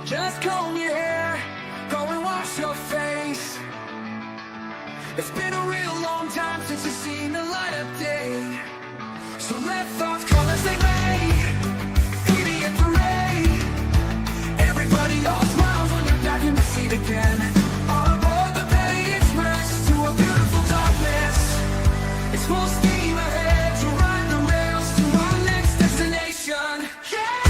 Just comb your hair, go and wash your face. It's been a real long time since you've seen the light of day. So let thoughts come as they may, beauty and parade. Everybody all smiles when you're back in the seat again. On board the Petty Express to a beautiful darkness. It's full steam ahead to ride the rails to our next destination. Yeah!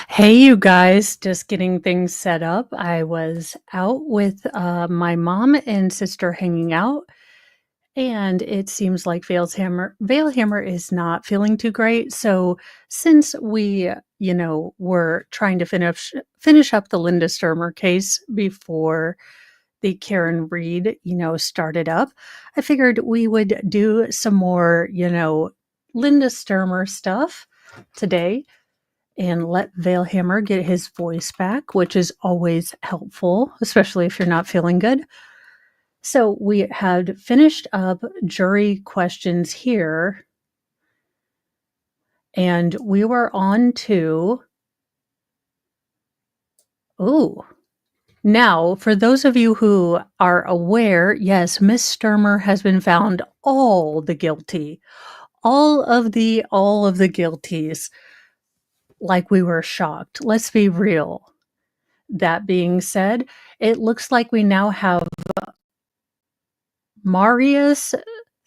Hey, you guys, just getting things set up. I was out with my mom and sister hanging out, and it seems like Veilhammer is not feeling too great. So since we, were trying to finish up the Linda Stermer case before the Karen Reed, started up, I figured we would do some more, Linda Stermer stuff today and let Veilhammer get his voice back, which is always helpful, especially if you're not feeling good. So we had finished up jury questions here, and we were on to... Now, for those of you who are aware, yes, Miss Stermer has been found all the guilty. All of the guilties. Like we were shocked. Let's be real. That being said, it looks like we now have Mariusz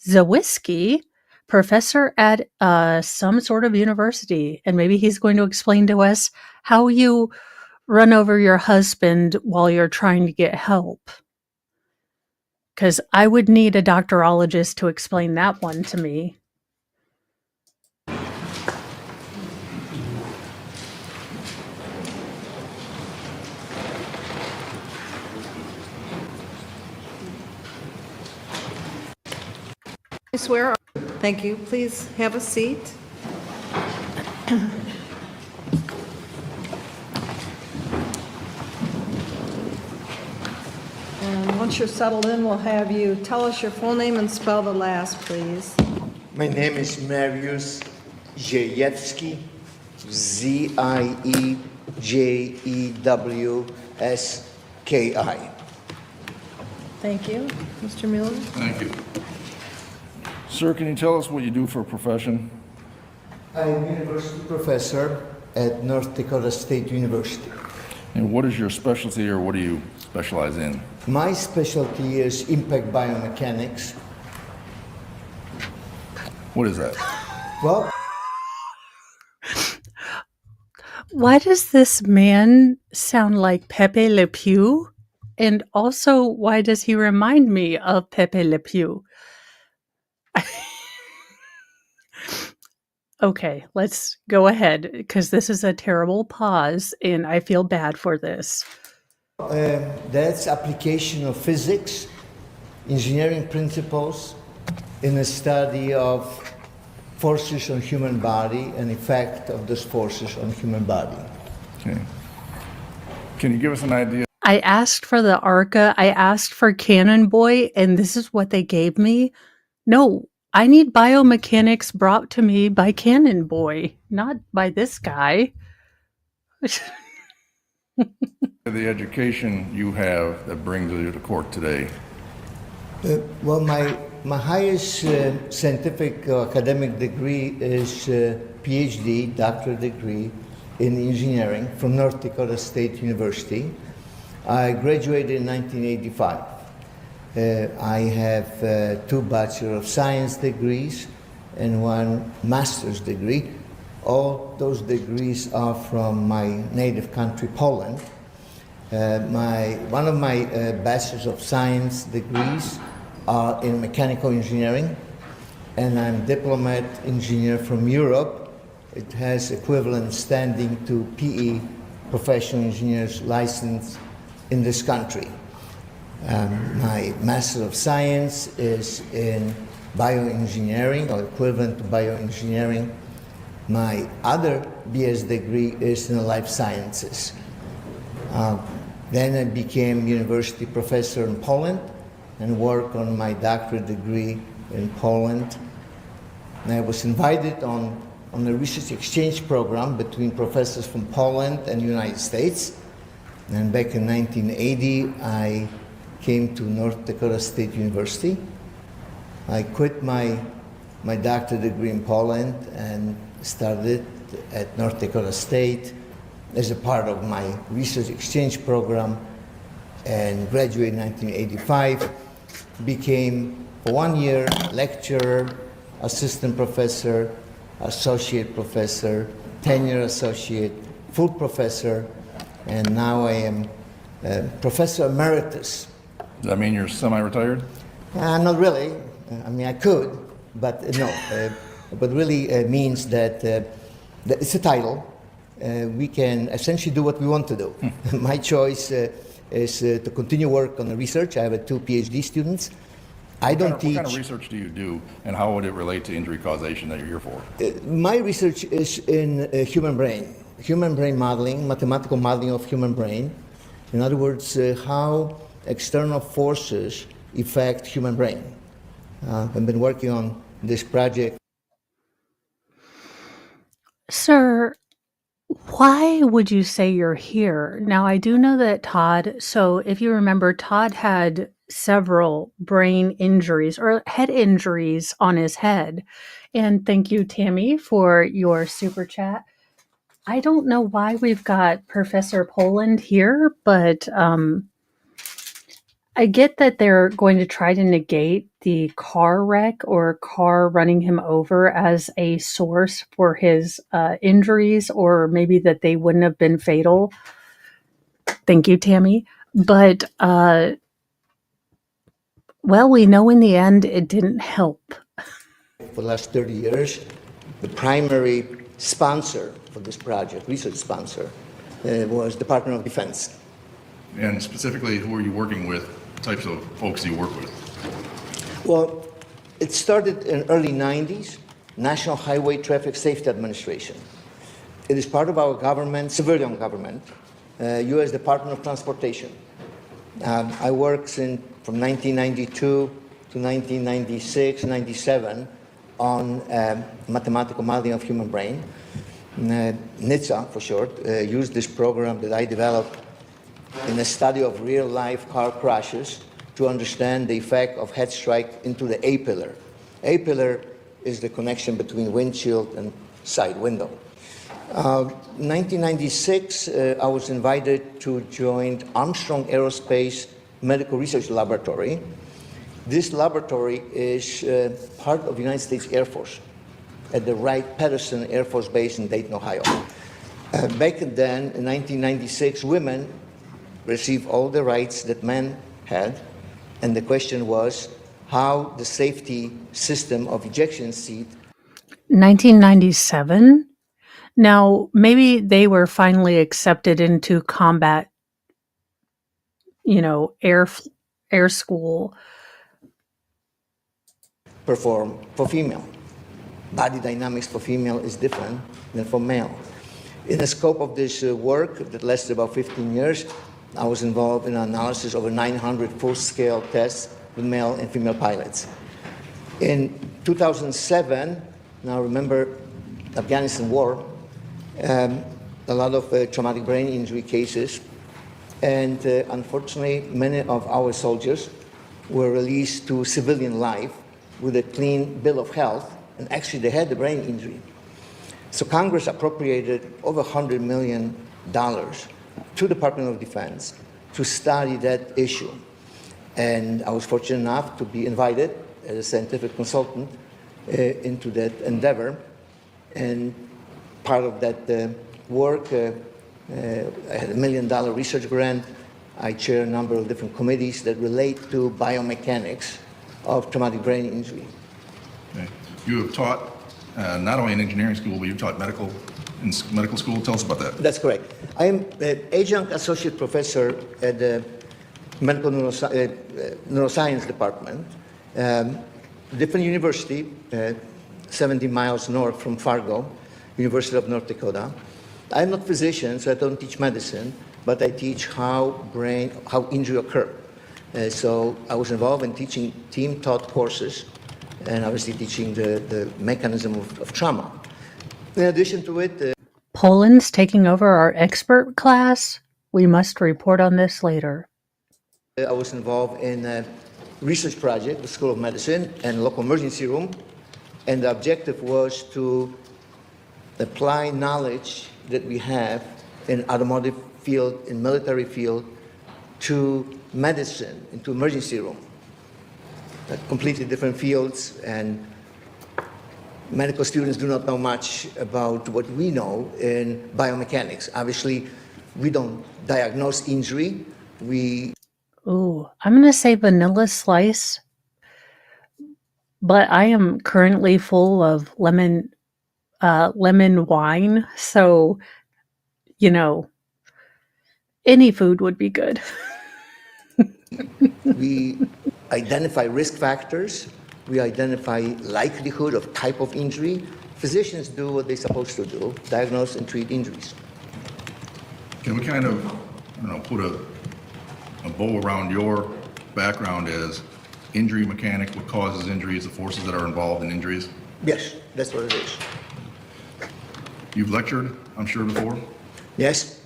Zawiski, professor at some sort of university, and maybe he's going to explain to us how you run over your husband while you're trying to get help. Because I would need a doctorologist to explain that one to me. I swear. Thank you. Please have a seat. And once you're settled in, we'll have you tell us your full name and spell the last, please. My name is Mariusz Ziejewski, Ziejewski. Thank you. Mr. Mueller? Thank you. Sir, can you tell us what you do for a profession? I'm a university professor at North Dakota State University. And what is your specialty, or what do you specialize in? My specialty is impact biomechanics. What is that? Well, why does this man sound like Pepe Le Pew? And also, why does he remind me of Pepe Le Pew? Okay, let's go ahead, because this is a terrible pause, and I feel bad for this. That's application of physics, engineering principles in the study of forces on human body and effect of those forces on human body. Okay. Can you give us an idea? I asked for the ARCA, I asked for Cannon Boy, and this is what they gave me? No, I need biomechanics brought to me by Cannon Boy, not by this guy. The education you have that brings you to court today. Well, my highest scientific academic degree is PhD, doctorate degree in engineering from North Dakota State University. I graduated in 1985. I have 2 Bachelor of Science degrees and 1 master's degree. All those degrees are from my native country, Poland. One of my Bachelor of Science degrees are in mechanical engineering, and I'm diplomat engineer from Europe. It has equivalent standing to PE, professional engineer's license in this country. My Master of Science is in bioengineering, or equivalent to bioengineering. My other BS degree is in life sciences. Then I became university professor in Poland and worked on my doctorate degree in Poland. And I was invited on a research exchange program between professors from Poland and the United States. And back in 1980, I came to North Dakota State University. I quit my doctorate degree in Poland and started at North Dakota State as a part of my research exchange program, and graduated in 1985, became for 1 year lecturer, assistant professor, associate professor, tenure associate, full professor, and now I am professor emeritus. Does that mean you're semi-retired? Not really. I mean, I could, but no. But really means that it's a title. We can essentially do what we want to do. My choice is to continue work on the research. I have 2 PhD students. I don't teach. What kind of research do you do, and how would it relate to injury causation that you're here for? My research is in human brain modeling, mathematical modeling of human brain. In other words, how external forces affect human brain. I've been working on this project. Sir, why would you say you're here? Now, I do know that Todd, so if you remember, Todd had several brain injuries or head injuries on his head. And thank you, Tammy, for your super chat. I don't know why we've got Professor Poland here, but I get that they're going to try to negate the car wreck or car running him over as a source for his injuries, or maybe that they wouldn't have been fatal. Thank you, Tammy. But, well, we know in the end it didn't help. For the last 30 years, the primary sponsor for this project, research sponsor, was Department of Defense. And specifically, who are you working with, types of folks you work with? Well, it started in early 90s, National Highway Traffic Safety Administration. It is part of our government, civilian government, U.S. Department of Transportation. I worked from 1992 to 1996, 97 on mathematical modeling of human brain. NHTSA, for short, used this program that I developed in a study of real-life car crashes to understand the effect of head strike into the A-pillar. A-pillar is the connection between windshield and side window. 1996, I was invited to join Armstrong Aerospace Medical Research Laboratory. This laboratory is part of the United States Air Force at the Wright-Patterson Air Force Base in Dayton, Ohio. Back then, in 1996, women received all the rights that men had, and the question was how the safety system of ejection seat. 1997? Now, maybe they were finally accepted into combat, air school. Perform for female. Body dynamics for female is different than for male. In the scope of this work that lasted about 15 years, I was involved in analysis of over 900 full-scale tests with male and female pilots. In 2007, now remember Afghanistan war, a lot of traumatic brain injury cases, and unfortunately many of our soldiers were released to civilian life with a clean bill of health, and actually they had the brain injury. So Congress appropriated over $100 million to the Department of Defense to study that issue. And I was fortunate enough to be invited as a scientific consultant into that endeavor. And part of that work, I had $1 million research grant. I chair a number of different committees that relate to biomechanics of traumatic brain injury. Okay. You have taught not only in engineering school, but you've taught in medical school. Tell us about that. That's correct. I am an adjunct associate professor at the medical neuroscience department, different university, 70 miles north from Fargo, University of North Dakota. I'm not a physician, so I don't teach medicine, but I teach how injury occur. So I was involved in teaching team-taught courses, and obviously teaching the mechanism of trauma. In addition to it, Poland's taking over our expert class. We must report on this later. I was involved in a research project, the School of Medicine, and local emergency room, and the objective was to apply knowledge that we have in automotive field, in military field, to medicine, into emergency room. Completely different fields, and medical students do not know much about what we know in biomechanics. Obviously, we don't diagnose injury. Ooh, I'm going to say vanilla slice, but I am currently full of lemon wine, so, you know, any food would be good. We identify risk factors. We identify likelihood of type of injury. Physicians do what they're supposed to do, diagnose and treat injuries. Can we kind of, put a bow around your background as injury mechanic, what causes injuries, the forces that are involved in injuries? Yes, that's what it is. You've lectured, I'm sure, before, Yes?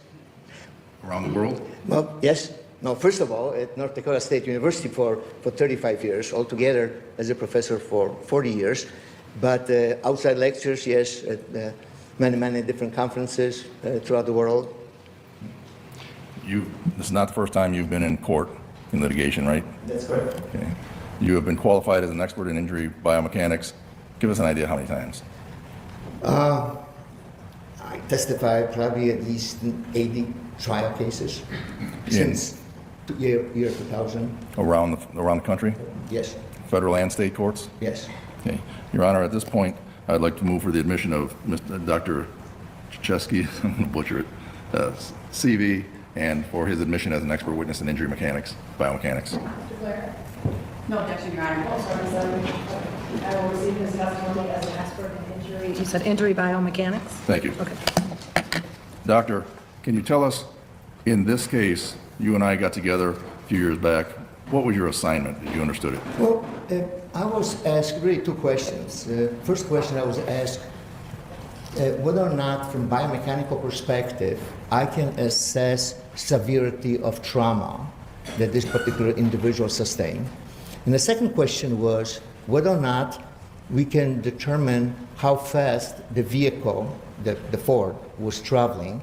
around the world? Well, yes. No, first of all, at North Dakota State University for 35 years, altogether as a professor for 40 years. But outside lectures, yes, at many different conferences throughout the world. This is not the first time you've been in court in litigation, right? That's correct. Okay. You have been qualified as an expert in injury biomechanics. Give us an idea how many times. I testified probably at least 80 trial cases since year 2000. Around the country? Yes, Federal and state courts? yes. Okay. Your Honor, at this point, I'd like to move for the admission of Dr. Chesky, I'm going to butcher it, CV, and for his admission as an expert witness in injury mechanics, biomechanics. No objection, Your Honor. I will receive his testimony as an expert in injury. You said injury biomechanics? Thank you. Okay. Doctor, can you tell us, in this case, you and I got together a few years back, what was your assignment, if you understood it? Well, I was asked really two questions. First question I was asked whether or not, from biomechanical perspective, I can assess severity of trauma that this particular individual sustained. And the second question was whether or not we can determine how fast the vehicle, the Ford, was traveling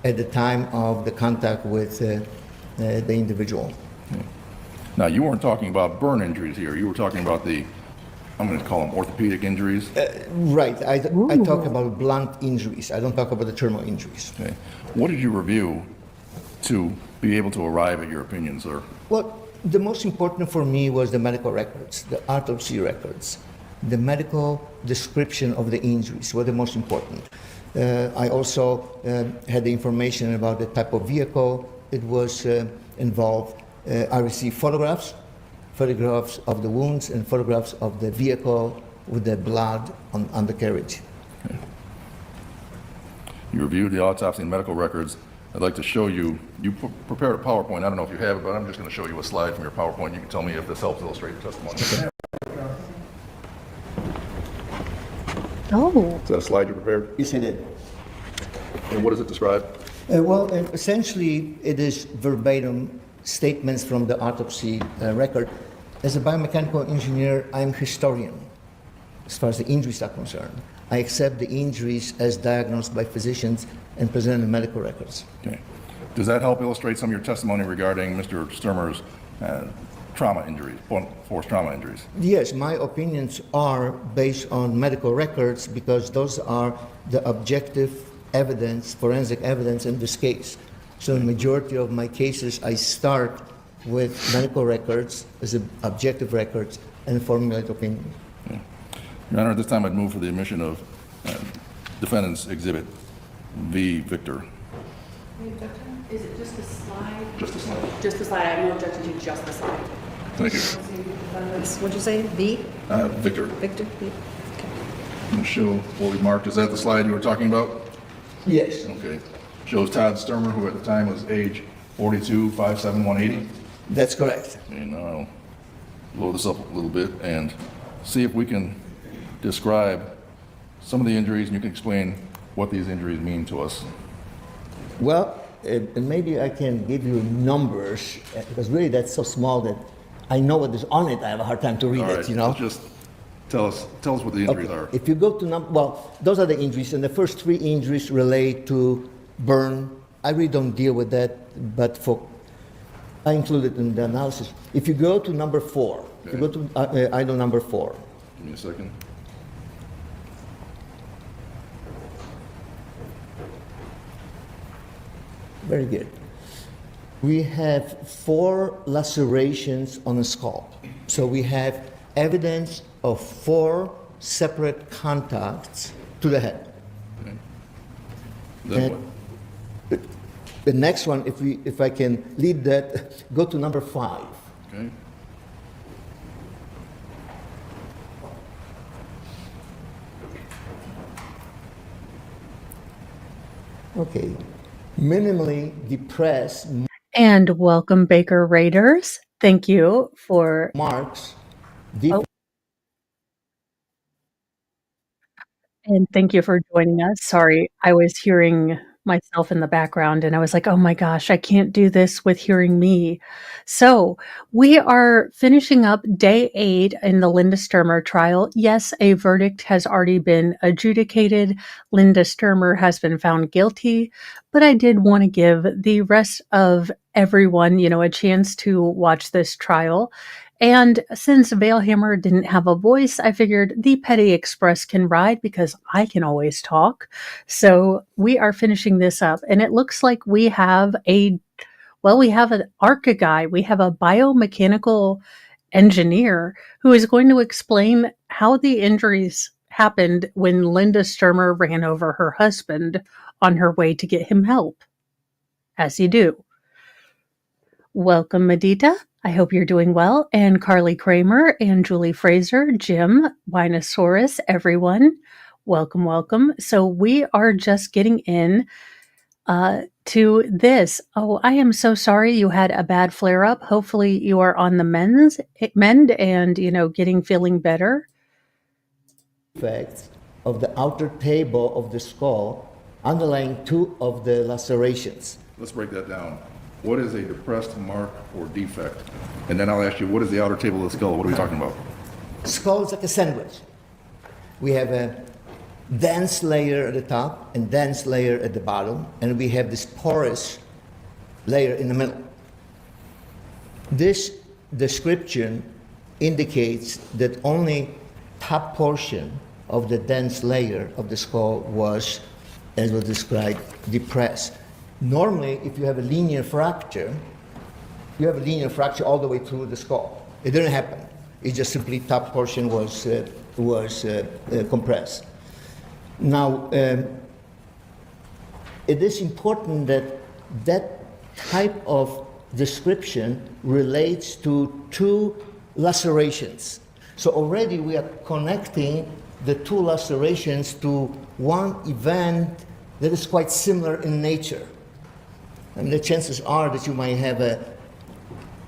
at the time of the contact with the individual. Now, you weren't talking about burn injuries here. You were talking about I'm going to call them orthopedic injuries. Right. I talk about blunt injuries. I don't talk about the terminal injuries. Okay. What did you review to be able to arrive at your opinion, sir? Well, the most important for me was the medical records, the autopsy records. The medical description of the injuries were the most important. I also had the information about the type of vehicle it was involved. I received photographs of the wounds and photographs of the vehicle with the blood on the carriage. Okay. You reviewed the autopsy and medical records. I'd like to show you, prepared a PowerPoint. I don't know if you have it, but I'm just going to show you a slide from your PowerPoint. You can tell me if this helps illustrate your testimony. Oh, Is that a slide you prepared? Yes, I did. And what does it describe? Essentially, it is verbatim statements from the autopsy record. As a biomechanical engineer, I'm historian as far as the injuries are concerned. I accept the injuries as diagnosed by physicians and present in medical records. Okay. Does that help illustrate some of your testimony regarding Mr. Stermer's trauma injuries, forced trauma injuries? Yes, my opinions are based on medical records because those are the objective evidence, forensic evidence in this case. So in the majority of my cases, I start with medical records as objective records and formulate opinion. Okay. Your Honor, at this time I'd move for the admission of defendant's exhibit V. Victor. Is it just the slide? Just a slide. Just the slide. I have no objection to just the slide. Thank you. What'd you say? V? Victor. Victor? V? Okay. I'm going to show what we marked. Is that the slide you were talking about? Yes. Okay. shows Todd Stermer, who at the time was age 42, 5'7", 180. That's correct. And now I'll blow this up a little bit and see if we can describe some of the injuries, and you can explain what these injuries mean to us. Well, and maybe I can give you numbers, because really that's so small that I know what is on it. I have a hard time to read All right, it, you know? so just tell us what the injuries are. If you go to well, those are the injuries, and the first 3 injuries relate to burn. I really don't deal with that, but I include it in the analysis. If you go to number 4, if you go to item number 4. Give me a second. Very good. We have 4 lacerations on the skull. So we have evidence of 4 separate contacts to the head. Okay. Then And what? the next one, if I can lead that, go to number 5. Okay. Okay. Minimally depressed And welcome, Baker Raiders. Thank you for. marks. And thank you for joining us. Sorry, I was hearing myself in the background and I was like, oh my gosh, I can't do this with hearing me. So we are finishing up day 8 in the Linda Stermer trial. Yes, a verdict has already been adjudicated. Linda Stermer has been found guilty, but I did want to give the rest of everyone, a chance to watch this trial. And since Veilhammer didn't have a voice, I figured the Petty Express can ride because I can always talk. So we are finishing this up, and it looks like we have an ARCA guy. We have a biomechanical engineer who is going to explain how the injuries happened when Linda Stermer ran over her husband on her way to get him help. As you do. Welcome, Medita. I hope you're doing well. And Carly Kramer and Julie Fraser, Jim, Winosaurus, everyone. Welcome, welcome. So we are just getting in to this. Oh, I am so sorry you had a bad flare up. Hopefully you are on the mend and, feeling better. Effects of the outer table of the skull underlying 2 of the lacerations. Let's break that down. What is a depressed mark or defect? And then I'll ask you, what is the outer table of the skull? What are we talking about? Skull is like a sandwich. We have a dense layer at the top and dense layer at the bottom, and we have this porous layer in the middle. This description indicates that only top portion of the dense layer of the skull was, as was described, depressed. Normally, if you have a linear fracture, you have a linear fracture all the way through the skull. It didn't happen. It just simply top portion was compressed. Now, it is important that type of description relates to 2 lacerations. So already we are connecting the 2 lacerations to one event that is quite similar in nature. I mean, the chances are that you might have a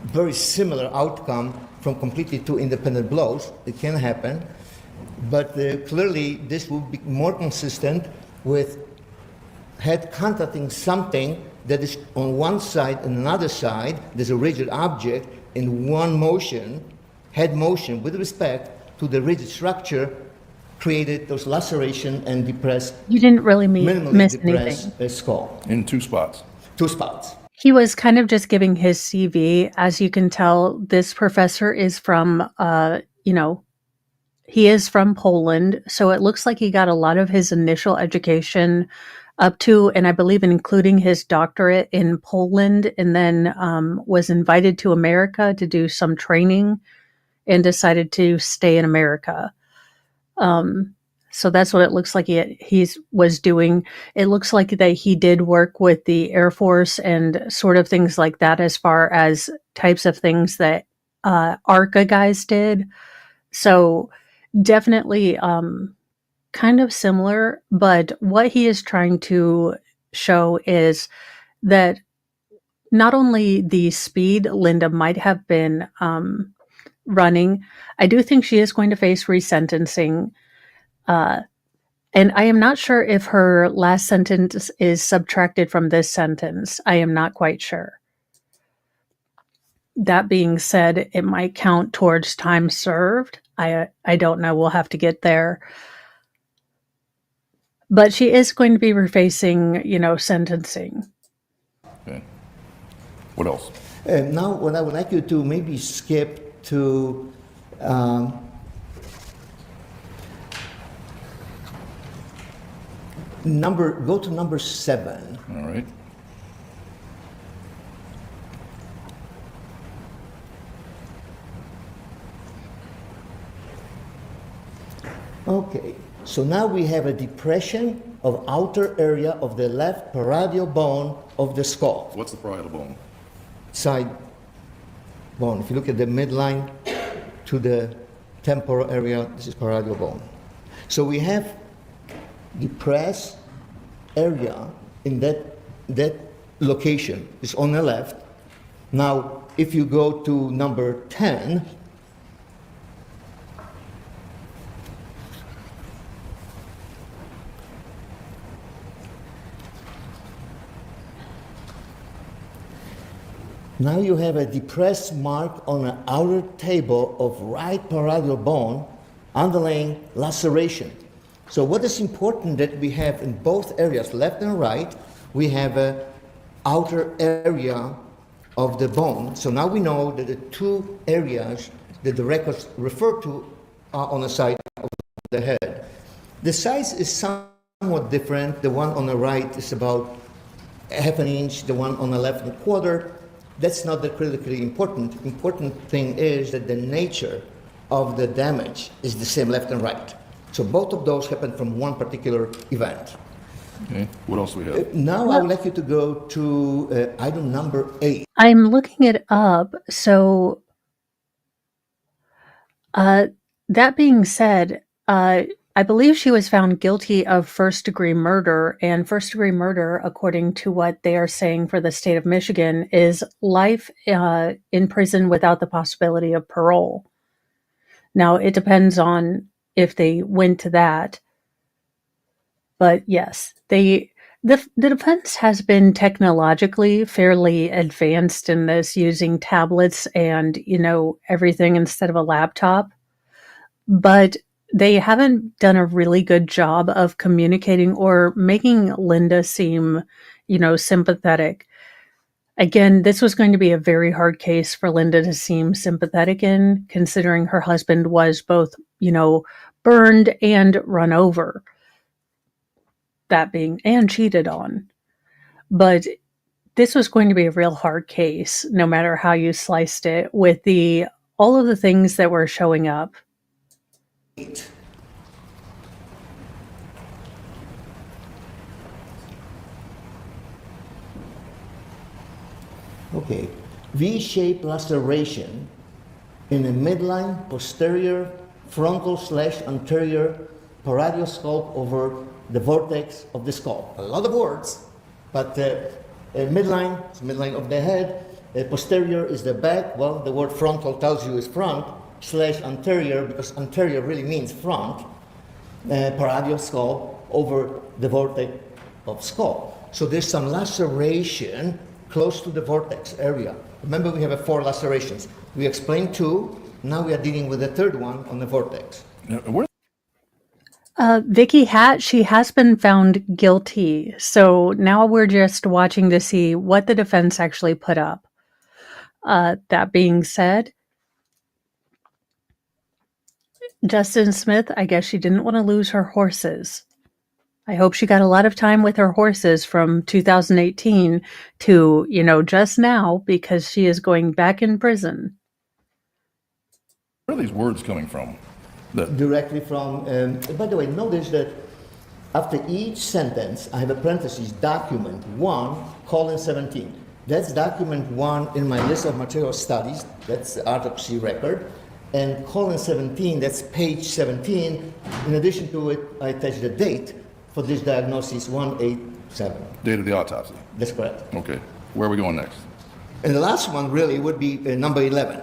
very similar outcome from completely 2 independent blows. It can happen. But clearly, this would be more consistent with head contacting something that is on one side and another side. There's a rigid object in one motion, head motion, with respect to the rigid structure, created those laceration and depressed, You didn't really minimally miss depressed anything. skull. In 2 spots. 2 spots. He was kind of just giving his CV. As you can tell, this professor is from, he is from Poland. So it looks like he got a lot of his initial education up to, and I believe including his doctorate in Poland, and then was invited to America to do some training and decided to stay in America. So that's what it looks like he was doing. It looks like that he did work with the Air Force and sort of things like that as far as types of things that ARCA guys did. So definitely kind of similar, but what he is trying to show is that not only the speed Linda might have been running, I do think she is going to face resentencing. And I am not sure if her last sentence is subtracted from this sentence. I am not quite sure. That being said, it might count towards time served. I don't know. We'll have to get there. But she is going to be refacing, sentencing. Okay. What else? Now, what I would like you to maybe skip to go to number 7. All right. Okay, so now we have a depression of outer area of the left parietal bone of the skull. What's the parietal bone? Side bone. If you look at the midline to the temporal area, this is parietal bone. So we have depressed area in that location. It's on the left. Now, if you go to number 10, now you have a depressed mark on the outer table of right parietal bone underlying laceration. So what is important that we have in both areas, left and right, we have a outer area of the bone. So now we know that the two areas that the records refer to are on the side of the head. The size is somewhat different. The one on the right is about ½ an inch, the one on the left 1/4. That's not the critically important. Important thing is that the nature of the damage is the same left and right. So both of those happen from one particular event. Okay. What else do we have? Now I would like you to go to item number 8. I'm looking it up. So, that being said, I believe she was found guilty of first-degree murder, and first-degree murder, according to what they are saying for the state of Michigan, is life in prison without the possibility of parole. Now, it depends on if they went to that. But yes, the defense has been technologically fairly advanced in this, using tablets and, everything instead of a laptop. But they haven't done a really good job of communicating or making Linda seem, sympathetic. Again, this was going to be a very hard case for Linda to seem sympathetic in, considering her husband was both, burned and run over. And cheated on. But this was going to be a real hard case, no matter how you sliced it, with all of the things that were showing up. Okay, V-shaped laceration in the midline, posterior, frontal/anterior parietal skull over the vortex of the skull. A lot of words, but midline is midline of the head. Posterior is the back. Well, the word frontal tells you is front/anterior, because anterior really means front. Parietal skull over the vortex of skull. So there's some laceration close to the vortex area. Remember, we have 4 lacerations. We explained 2. Now we are dealing with the third one on the vortex. Where Vicky Hatt, she has been found guilty. So now we're just watching to see what the defense actually put up. That being said, Justin Smith, I guess she didn't want to lose her horses. I hope she got a lot of time with her horses from 2018 to, just now, because she is going back in prison. are these words coming from? Directly from, by the way, notice that after each sentence, I have a parenthesis, document 1:17. That's document 1 in my list of material studies. That's the autopsy record. And :17, that's page 17. In addition to it, I attach the date for this diagnosis, 1/8 1997. Date of the autopsy. That's correct. Okay. Where are we going next? And the last one really would be number 11.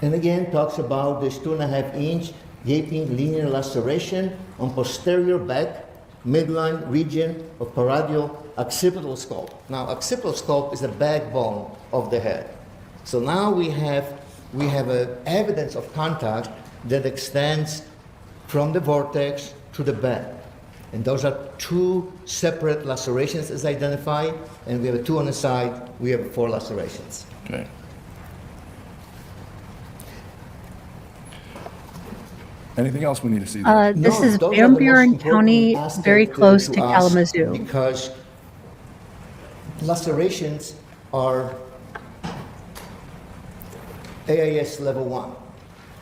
And again, talks about this 2.5-inch gaping linear laceration on posterior back midline region of paradial occipital scalp. Now, occipital scalp is the backbone of the head. So now we have evidence of contact that extends from the vortex to the back. And those are two separate lacerations as identified, and we have two on the side, we have 4 lacerations. Okay. Anything else we need to see there? This No, is those are Van the most Buren important County, aspect, very close to us, Kalamazoo. Because lacerations are AIS level 1.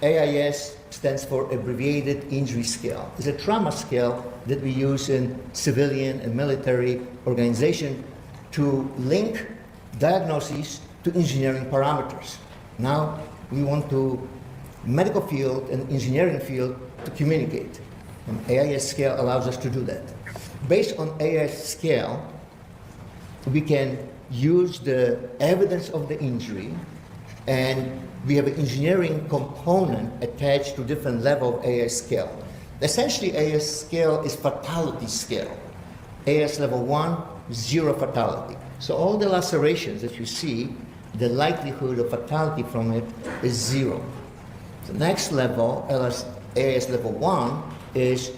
AIS stands for Abbreviated Injury Scale. It's a trauma scale that we use in civilian and military organization to link diagnoses to engineering parameters. Now we want to medical field and engineering field to communicate. And AIS scale allows us to do that. Based on AIS scale, we can use the evidence of the injury, and we have an engineering component attached to different level of AIS scale. Essentially, AIS scale is fatality scale. AIS level 1, 0 fatality. So all the lacerations that you see, the likelihood of fatality from it is 0. The next level, AIS level 1, is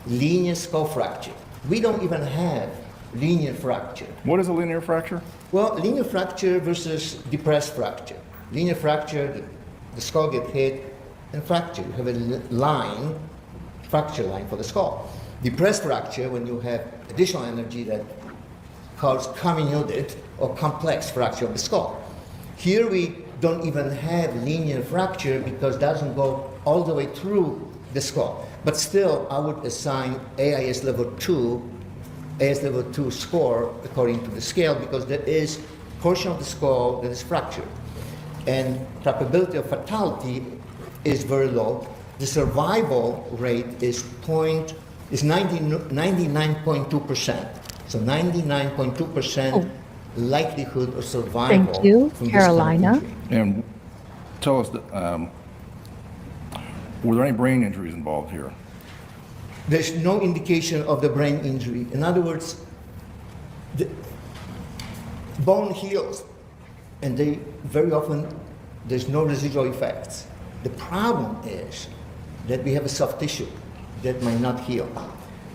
linear skull fracture. We don't even have linear fracture. What is a linear fracture? Well, linear fracture versus depressed fracture. Linear fracture, the skull gets hit and fracture. You have a line, fracture line for the skull. Depressed fracture, when you have additional energy that causes comminuted or complex fracture of the skull. Here we don't even have linear fracture because it doesn't go all the way through the skull. But still, I would assign AIS level 2 score according to the scale, because there is portion of the skull that is fractured. And probability of fatality is very low. The survival rate is 99.2%. So 99.2% likelihood of survival. Thank you, from this Carolina. kind of injury. And tell us, were there any brain injuries involved here? There's no indication of the brain injury. In other words, the bone heals, and they very often there's no residual effects. The problem is that we have a soft tissue that might not heal.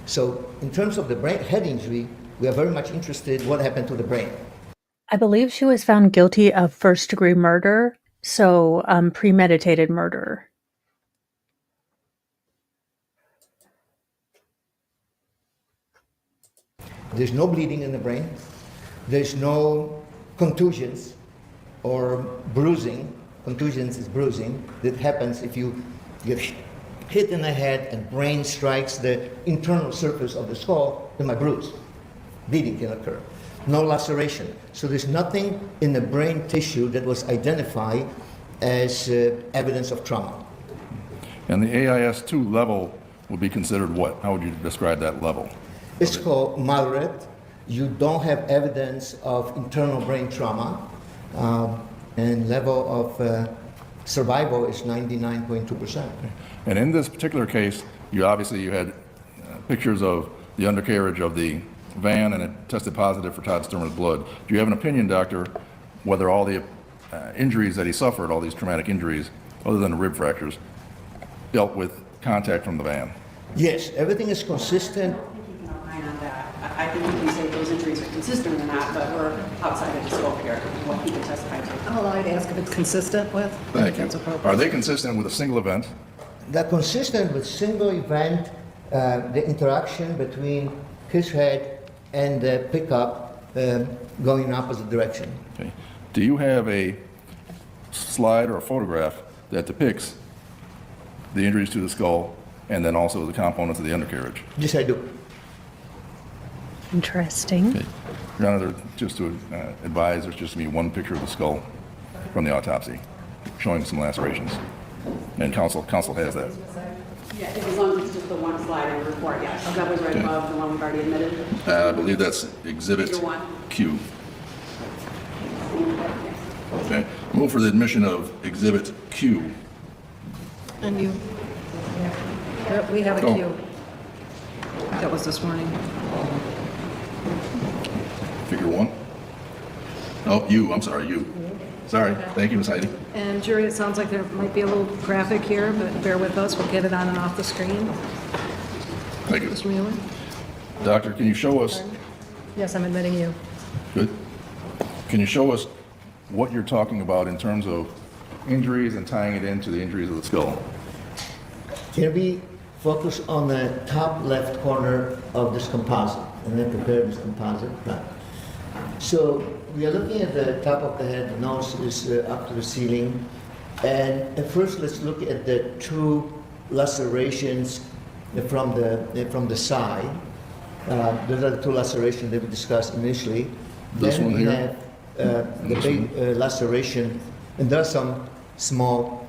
So in terms of the brain head injury, we are very much interested what happened to the brain. I believe she was found guilty of first-degree murder, so premeditated murder. There's no bleeding in the brain. There's no contusions or bruising. Contusions is bruising that happens if you get hit in the head and brain strikes the internal surface of the skull, then my bruise. Bleeding can occur. No laceration. So there's nothing in the brain tissue that was identified as evidence of trauma. And the AIS-2 level would be considered what? How would you describe that level? It's called moderate. You don't have evidence of internal brain trauma, and level of survival is 99.2%. And in this particular case, you had pictures of the undercarriage of the van, and it tested positive for Todd Stermer's blood. Do you have an opinion, doctor, whether all the injuries that he suffered, all these traumatic injuries, other than the rib fractures, dealt with contact from the van? Yes, everything is consistent. Keeping an eye on that. I think we can say those injuries are consistent or not, but we're outside of the scope here, what he can testify to. I'm allowed to ask if it's consistent with? Thank you. That's appropriate. Are they consistent with a single event? They're consistent with single event, the interaction between his head and the pickup going in opposite direction. Okay. Do you have a slide or a photograph that depicts the injuries to the skull and then also the components of the undercarriage? Yes, I do. Interesting. Okay. Your Honor, just to advise, there's just going to be one picture of the skull from the autopsy. showing some lacerations. And counsel has that. Yeah, as long as it's just the one slide in the report, yes. That was right above the one we've already admitted. I believe that's Exhibit Figure 1. Q. Okay, move for the admission of Exhibit Q. And you? We have a Oh. queue. That was this morning. Figure 1. Oh, U, I'm sorry, U. Sorry, thank you, Ms. Heidi. And jury, it sounds like there might be a little graphic here, but bear with us, we'll get it on and off the screen. Thank you. Mr. Mueller? Doctor, can you show us, Yes, I'm admitting you. good? Can you show us what you're talking about in terms of injuries and tying it into the injuries of the skull? Can we focus on the top left corner of this composite and then compare this composite? Right. So we are looking at the top of the head, the nose is up to the ceiling. And at first, let's look at the two lacerations from the side. Those are the two lacerations that we discussed initially. This Then one we here? have the big laceration, and there are some small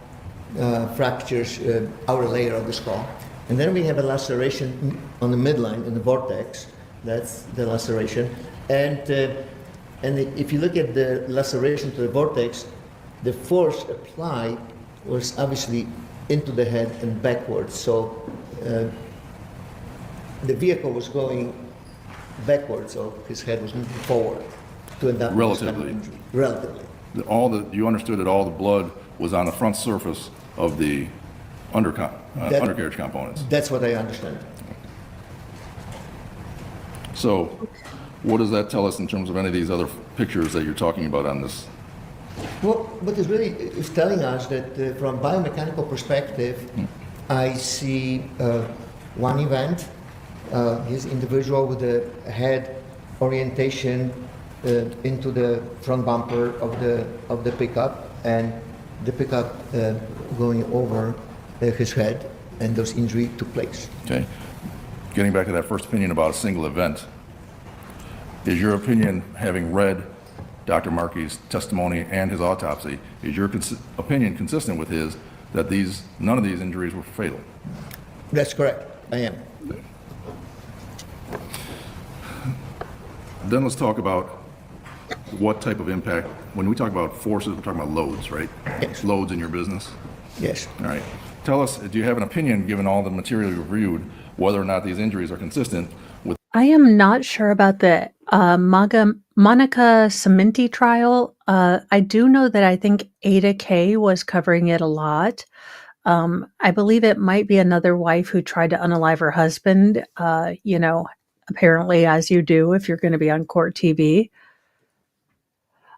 fractures, outer layer of the skull. And then we have a laceration on the midline in the vortex. That's the laceration. And if you look at the laceration to the vortex, the force applied was obviously into the head and backwards. So the vehicle was going backwards, so his head was moving forward to end up with this kind of Relatively. injury. Relatively. You understood that all the blood was on the front surface of the undercarriage components. That's what I understand. So what does that tell us in terms of any of these other pictures that you're talking about on this? Well, what is really is telling us that from biomechanical perspective, I see one event, his individual with the head orientation into the front bumper of the pickup, and the pickup going over his head, and those injury took place. Okay. Getting back to that first opinion about a single event, is your opinion, having read Dr. Markey's testimony and his autopsy, is your opinion consistent with his that none of these injuries were fatal? That's correct. I am. Then let's talk about what type of impact. When we talk about forces, we're talking about loads, right? Yes. Loads in your business. Yes. All right. Tell us, do you have an opinion, given all the material you've reviewed, whether or not these injuries are consistent with? I am not sure about the Monica Cementi trial. I do know that I think Ada K was covering it a lot. I believe it might be another wife who tried to unalive her husband, apparently, as you do if you're going to be on court TV.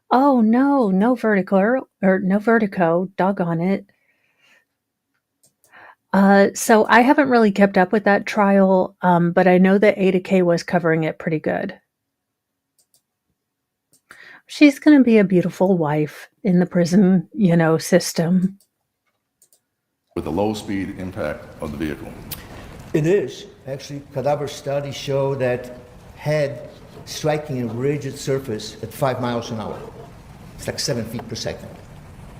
Oh, no vertigo, or no vertigo, doggone it. So I haven't really kept up with that trial, but I know that Ada K was covering it pretty good. She's going to be a beautiful wife in the prison, system. With the low speed impact of the vehicle? It is. Actually, cadaver studies show that head striking a rigid surface at 5 miles an hour, it's like 7 feet per second,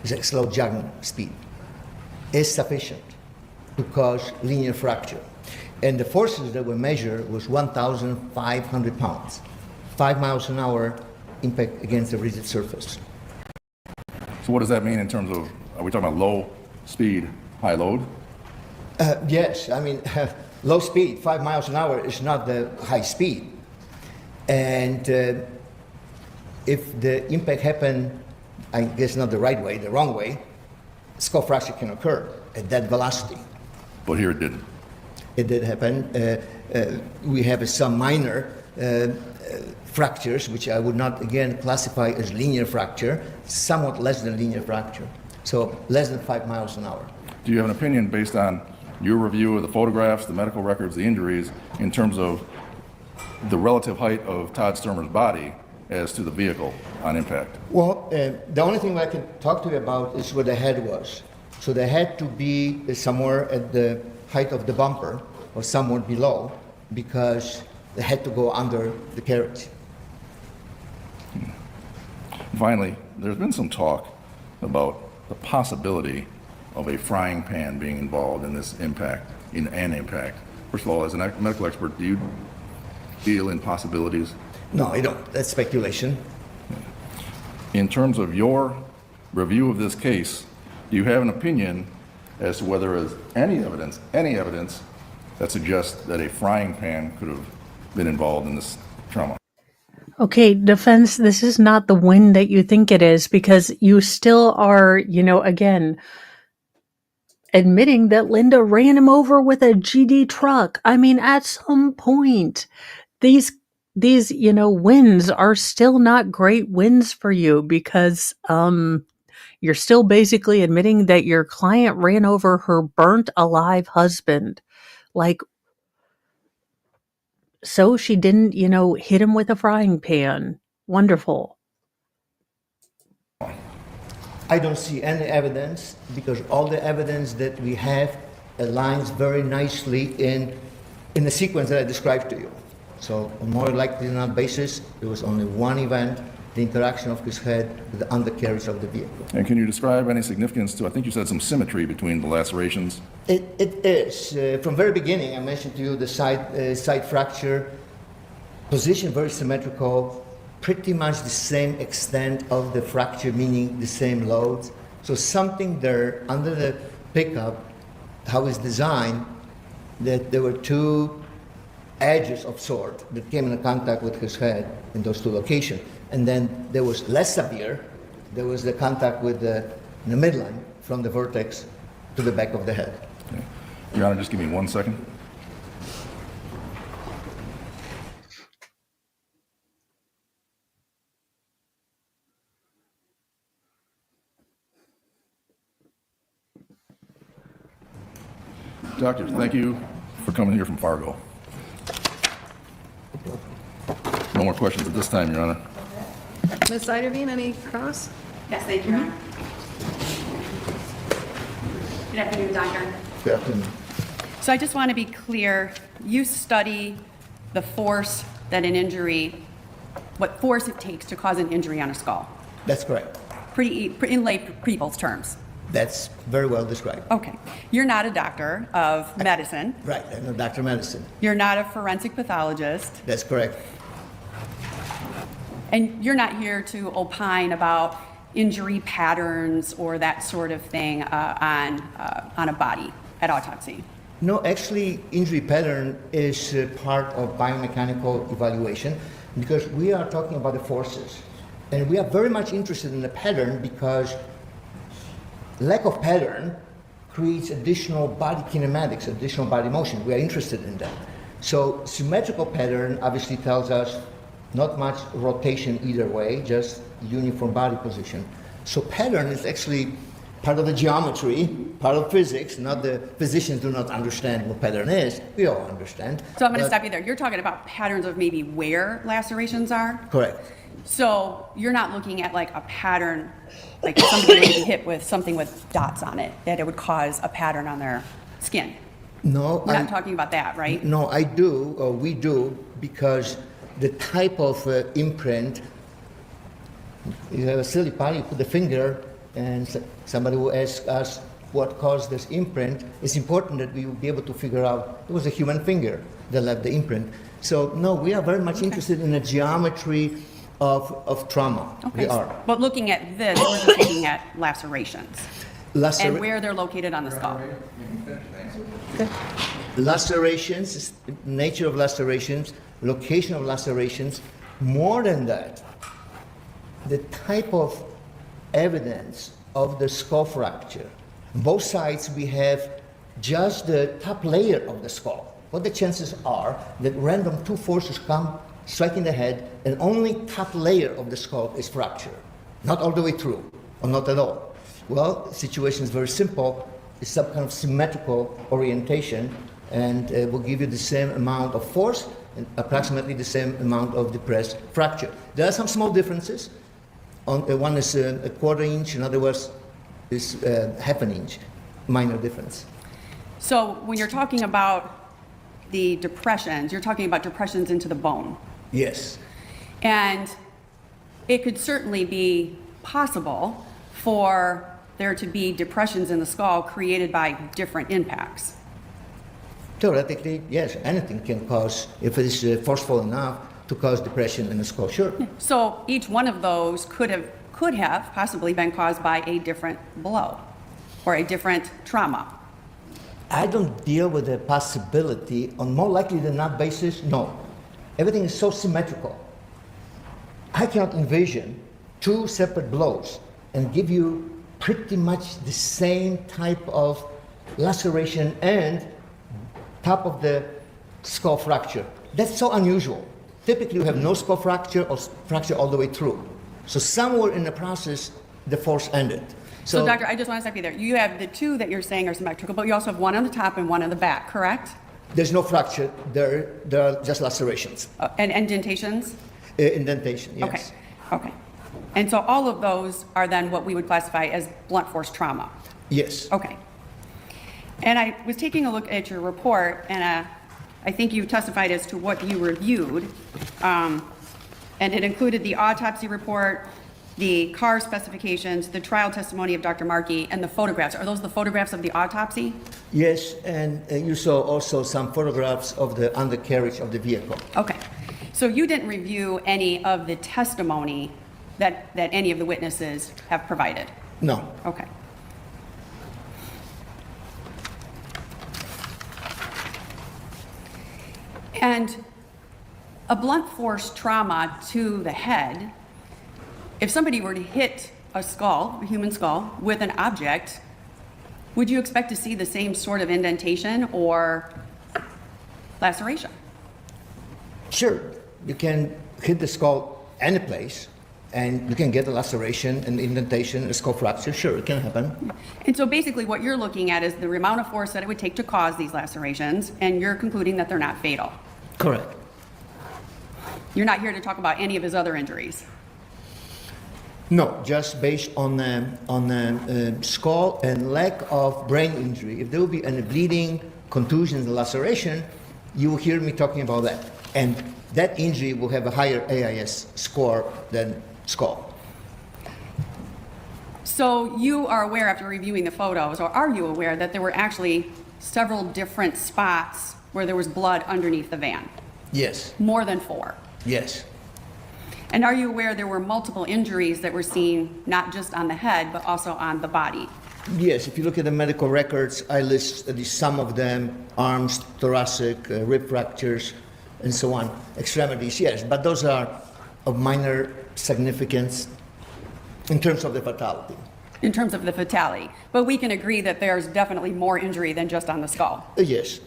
it's like slow jogging speed, is sufficient to cause linear fracture. And the forces that were measured was 1,500 pounds, 5 miles an hour impact against a rigid surface. So what does that mean in terms of, are we talking about low speed, high load? Yes, I mean, low speed, 5 miles an hour is not the high speed. And if the impact happened, I guess not the right way, the wrong way, skull fracture can occur at that velocity. But here it didn't. It did happen. We have some minor fractures, which I would not, again, classify as linear fracture, somewhat less than linear fracture. So less than 5 miles an hour. Do you have an opinion based on your review of the photographs, the medical records, the injuries, in terms of the relative height of Todd Stermer's body as to the vehicle on impact? Well, the only thing I can talk to you about is where the head was. So the head to be somewhere at the height of the bumper or somewhere below, because they had to go under the carriage. Finally, there's been some talk about the possibility of a frying pan being involved in this impact, in an impact? First of all, as a medical expert, do you deal in possibilities? No, I don't. That's speculation. In terms of your review of this case, do you have an opinion as to whether there is any evidence that suggests that a frying pan could have been involved in this trauma? Okay, defense, this is not the win that you think it is, because you still are, again, admitting that Linda ran him over with a GD truck. I mean, at some point, these wins are still not great wins for you, because you're still basically admitting that your client ran over her burnt alive husband. Like, so she didn't, hit him with a frying pan. Wonderful. I don't see any evidence, because all the evidence that we have aligns very nicely in the sequence that I described to you. So more likely than not basis, there was only one event, the interaction of his head with the undercarriage of the vehicle. And can you describe any significance to, I think you said some symmetry between the lacerations? It is. From very beginning, I mentioned to you the side fracture, position very symmetrical, pretty much the same extent of the fracture, meaning the same loads. So something there under the pickup, how it's designed, that there were two edges of sword that came in contact with his head in those two locations. And then there was less severe, there was the contact with the midline from the vertex to the back of the head. Okay. Your Honor, just give me 1 second. Doctor, thank you for coming here from Fargo. No more questions at this time, Your Honor. Ms. Siderveen, any cross? Yes, thank you, Your Honor. Good afternoon, Doctor. Good afternoon. So I just want to be clear, you study the force that an injury, what force it takes to cause an injury on a skull. That's correct. In lay people's terms. That's very well described. Okay. You're not a doctor of medicine. Right, I'm a doctor of medicine. You're not a forensic pathologist. That's correct. And you're not here to opine about injury patterns or that sort of thing on a body at autopsy. No, actually, injury pattern is part of biomechanical evaluation, because we are talking about the forces. And we are very much interested in the pattern, because lack of pattern creates additional body kinematics, additional body motion. We are interested in that. So symmetrical pattern obviously tells us not much rotation either way, just uniform body position. So pattern is actually part of the geometry, part of physics. Not the physicians do not understand what pattern is. We all understand. So I'm going to stop you there. You're talking about patterns of maybe where lacerations are? Correct. So you're not looking at like a pattern, like somebody would be hit with something with dots on it, that it would cause a pattern on their skin. No, You're not talking about that, right? No, I do, or we do, because the type of imprint, you have a silly part, you put the finger, and somebody will ask us what caused this imprint. It's important that we will be able to figure out it was a human finger that left the imprint. So no, we are very much interested in the geometry of trauma. Okay. We are. But looking at this, we're just looking at lacerations and where they're located on the skull. Lacerations, nature of lacerations, location of lacerations. More than that, the type of evidence of the skull fracture. Both sides we have just the top layer of the skull. What the chances are that random two forces come striking the head, and only top layer of the skull is fractured, not all the way through, or not at all. Well, the situation is very simple. It's some kind of symmetrical orientation, and will give you the same amount of force and approximately the same amount of depressed fracture. There are some small differences. One is a quarter inch, in other words, is half an inch, minor difference. So when you're talking about the depressions, you're talking about depressions into the bone. Yes. And it could certainly be possible for there to be depressions in the skull created by different impacts. Theoretically, yes, anything can cause, if it is forceful enough, to cause depression in the skull, sure. So each one of those could have possibly been caused by a different blow or a different trauma. I don't deal with the possibility on more likely than not basis, no. Everything is so symmetrical. I cannot envision two separate blows and give you pretty much the same type of laceration and top of the skull fracture. That's so unusual. Typically, you have no skull fracture or fracture all the way through. So somewhere in the process, the force ended. So doctor, I just want to stop you there. You have the two that you're saying are symmetrical, but you also have one on the top and one on the back, correct? There's no fracture. There are just lacerations. And indentations? Indentation, yes. Okay. And so all of those are then what we would classify as blunt force trauma. Yes. Okay. And I was taking a look at your report, and I think you testified as to what you reviewed. And it included the autopsy report, the car specifications, the trial testimony of Dr. Markey, and the photographs. Are those the photographs of the autopsy? Yes, and you saw also some photographs of the undercarriage of the vehicle. Okay. So you didn't review any of the testimony that any of the witnesses have provided? No. Okay. And a blunt force trauma to the head, if somebody were to hit a skull, a human skull, with an object, would you expect to see the same sort of indentation or laceration? Sure, you can hit the skull any place, and you can get a laceration, an indentation, a skull fracture. Sure, it can happen. And so basically what you're looking at is the amount of force that it would take to cause these lacerations, and you're concluding that they're not fatal. Correct. You're not here to talk about any of his other injuries. No, just based on skull and lack of brain injury. If there will be any bleeding, contusions, and laceration, you will hear me talking about that. And that injury will have a higher AIS score than skull. So you are aware after reviewing the photos, or are you aware that there were actually several different spots where there was blood underneath the van? Yes. More than 4? Yes. And are you aware there were multiple injuries that were seen not just on the head, but also on the body? Yes, if you look at the medical records, I list at least some of them: arms, thoracic, rib fractures, and so on, extremities, yes, but those are of minor significance in terms of the fatality. In terms of the fatality. But we can agree that there's definitely more injury than just on the skull. Yes,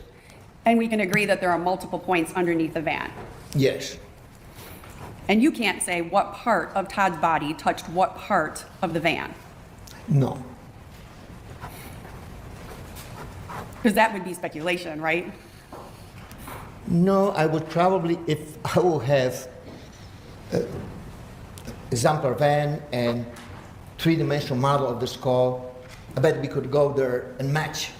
And we can agree that there are multiple points underneath the van. yes. And you can't say what part of Todd's body touched what part of the van, No. because that would be speculation, right? No, I would probably, if I will have a exemplar van and three-dimensional model of the skull, I bet we could go there and match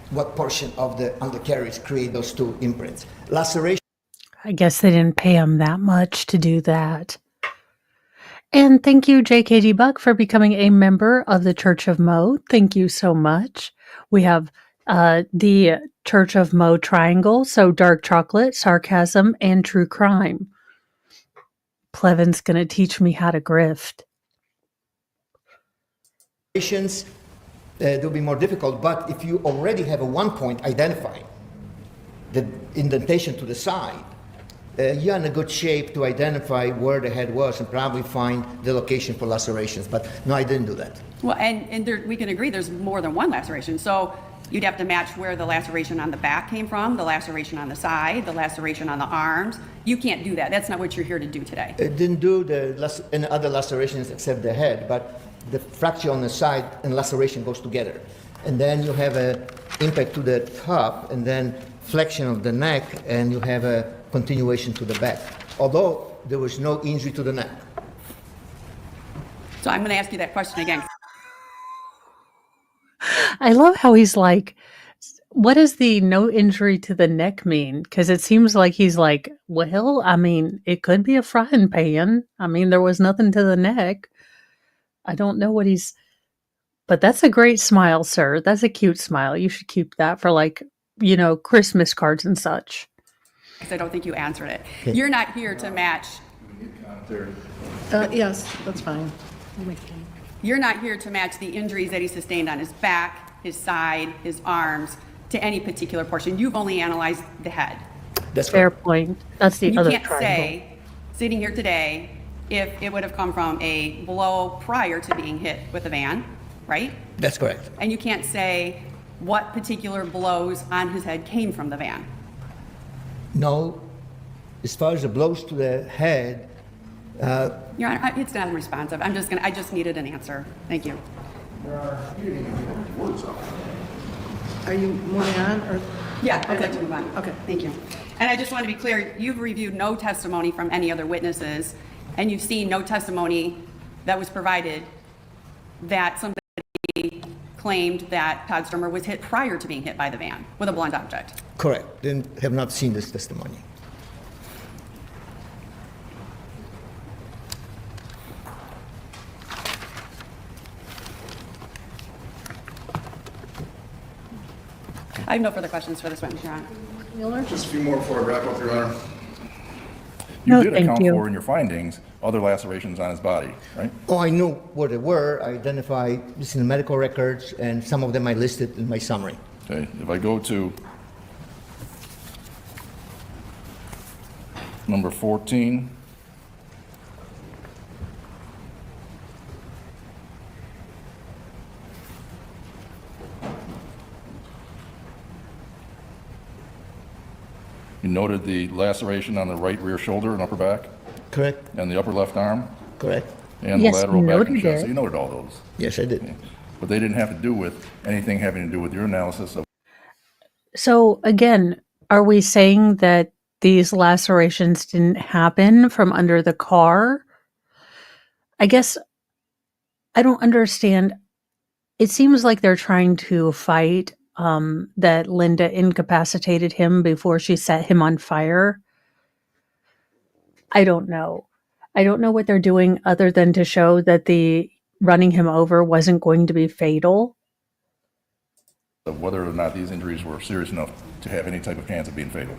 what portion of the undercarriage create those two imprints. Laceration. I guess they didn't pay him that much to do that. And thank you, JKD Buck, for becoming a member of the Church of Mo. Thank you so much. We have the Church of Mo triangle, so dark chocolate, sarcasm, and true crime. Plevin's going to teach me how to grift. They'll be more difficult, but if you already have a 1 point identified, the indentation to the side, you're in a good shape to identify where the head was and probably find the location for lacerations. But no, I didn't do that. Well, and there, we can agree there's more than one laceration. So you'd have to match where the laceration on the back came from, the laceration on the side, the laceration on the arms. You can't do that. That's not what you're here to do today. It didn't do any other lacerations except the head, but the fracture on the side and laceration goes together. And then you have an impact to the top and then flexion of the neck, and you have a continuation to the back, although there was no injury to the neck. So I'm going to ask you that question again. I love how he's like, what does the no injury to the neck mean? Because it seems like he's like, well, I mean, it could be a frying pan. I mean, there was nothing to the neck. I don't know what he's But that's a great smile, sir. That's a cute smile. You should keep that for like, Christmas cards and such. Because I don't think you answered it. Okay. You're not here to match, Yes, that's fine. you're not here to match the injuries that he sustained on his back, his side, his arms, to any particular portion. You've only analyzed the head. That's Fair correct. point. That's the You other can't triangle. say, sitting here today, if it would have come from a blow prior to being hit with a van, right? That's correct. And you can't say what particular blows on his head came from the van. No, as far as the blows to the head, Your Honor, it's not responsive. I just needed an answer. Thank you. Are you moving on, or? Yeah, I'd like to move on. Okay. Thank you. And I just want to be clear, you've reviewed no testimony from any other witnesses, and you've seen no testimony that was provided that somebody claimed that Todd Stermer was hit prior to being hit by the van with a blunt object. correct. Then have not seen this testimony. I have no further questions for this witness, Your Honor. Mueller? Just a few more before I wrap up, Your Honor. No, You did thank account you. for in your findings other lacerations on his body, right? Oh, I knew what they were. I identified this in the medical records, and some of them I listed in my summary. Okay, if I go to number 14, you noted the laceration on the right rear shoulder and upper back, Correct? and the upper left arm, Correct? and the Yes, lateral you back and noted chest. it. So you noted all those. Yes, I did. But they didn't have to do with anything having to do with your analysis of So again, are we saying that these lacerations didn't happen from under the car? I guess I don't understand. It seems like they're trying to fight that Linda incapacitated him before she set him on fire. I don't know. I don't know what they're doing other than to show that the running him over wasn't going to be fatal. whether or not these injuries were serious enough to have any type of chance of being fatal.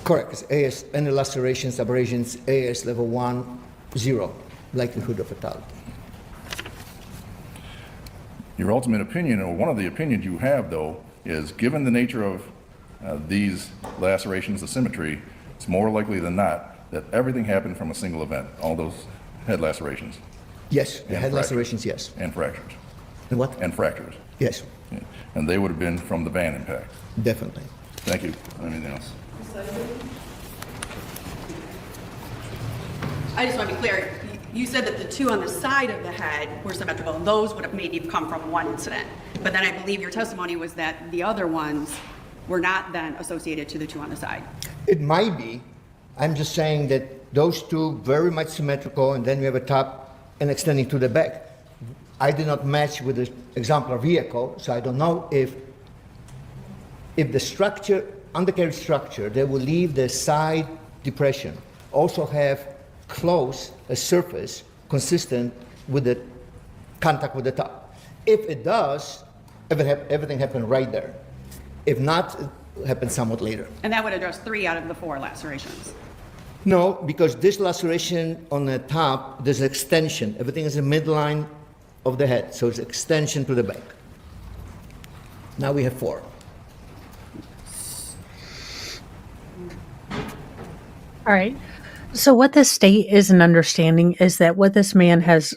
Correct. It's AS, any lacerations, abrasions, AS level 1, 0, likelihood of fatality. Your ultimate opinion, or one of the opinions you have, though, is given the nature of these lacerations, the symmetry, it's more likely than not that everything happened from a single event, all those head lacerations Yes, the And head fractures. lacerations, yes. and fractures. And what? And fractures. Yes, Yeah. And they would have been from the van impact. definitely. Thank you. Anything else? I just want to be clear, you said that the two on the side of the head were symmetrical, and those would have maybe come from one incident. But then I believe your testimony was that the other ones were not then associated to the two on the side. It might be. I'm just saying that those two very much symmetrical, and then we have a top and extending to the back. I did not match with the exemplar vehicle, so I don't know if the structure, undercarriage structure, that will leave the side depression, also have close a surface consistent with the contact with the top. If it does, everything happened right there. If not, it happens somewhat later. And that would address 3 out of the 4 lacerations. No, because this laceration on the top, there's an extension. Everything is in midline of the head, so it's extension to the back. Now we have 4. All right. So what the state isn't understanding is that what this man has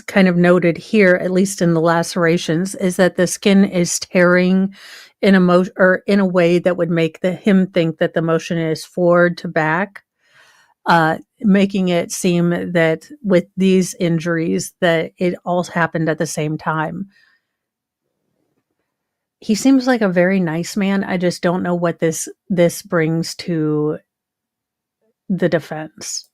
kind of noted here, at least in the lacerations, is that the skin is tearing in a way that would make him think that the motion is forward to back, making it seem that with these injuries that it all happened at the same time. He seems like a very nice man. I just don't know what this brings to the defense.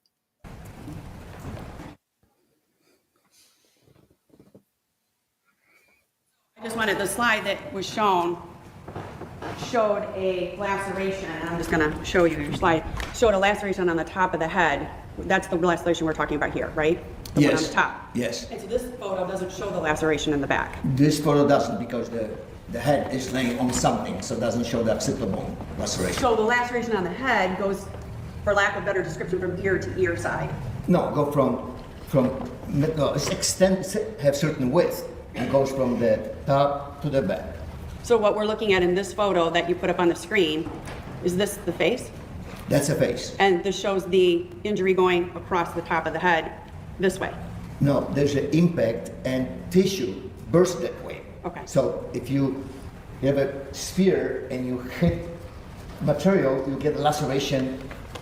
I just wanted the slide that was showed a laceration, and I'm just going to show you your slide, showed a laceration on the top of the head. That's the laceration we're talking about here, right? the one on Yes. the top. Yes. And so this photo doesn't show the laceration in the back. This photo doesn't because the head is laying on something, so it doesn't show the occipital bone laceration. So the laceration on the head goes, for lack of better description, from ear to ear side. No, go it's have certain width and goes from the top to the back. So what we're looking at in this photo that you put up on the screen, is this the face? That's a face. And this shows the injury going across the top of the head this way. No, there's an impact and tissue burst that way. Okay. So if you have a sphere and you hit material, you get a laceration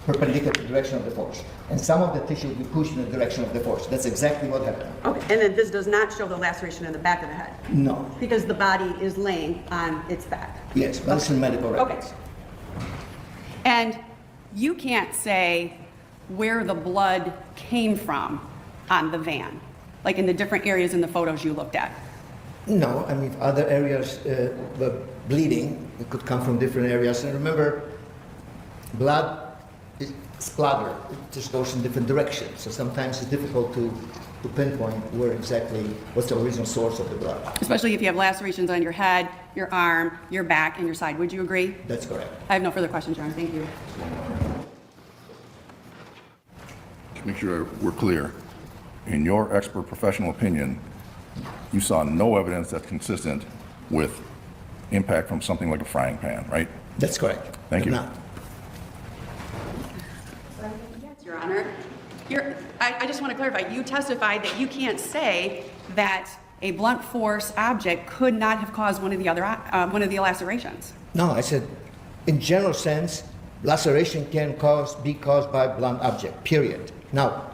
perpendicular to the direction of the force. And some of the tissue will be pushed in the direction of the force. That's exactly what happened. Okay, and then this does not show the laceration in the back of the head, No. because the body is laying on its back. Yes, but it's in medical Okay. records. And you can't say where the blood came from on the van, like in the different areas in the photos you looked at. No, I mean, other areas were bleeding. It could come from different areas. And remember, blood is splatter. It just goes in different directions. So sometimes it's difficult to pinpoint what's the original source of the blood. Especially if you have lacerations on your head, your arm, your back, and your side. Would you agree? That's correct. I have no further questions, Your Honor. Thank you. To make sure we're clear, in your expert professional opinion, you saw no evidence that's consistent with impact from something like a frying pan, right? That's correct. Thank you. Now, Yes, Your Honor. I just want to clarify, you testified that you can't say that a blunt force object could not have caused one of the lacerations. no, I said, in general sense, laceration can be caused by blunt object, period. Now,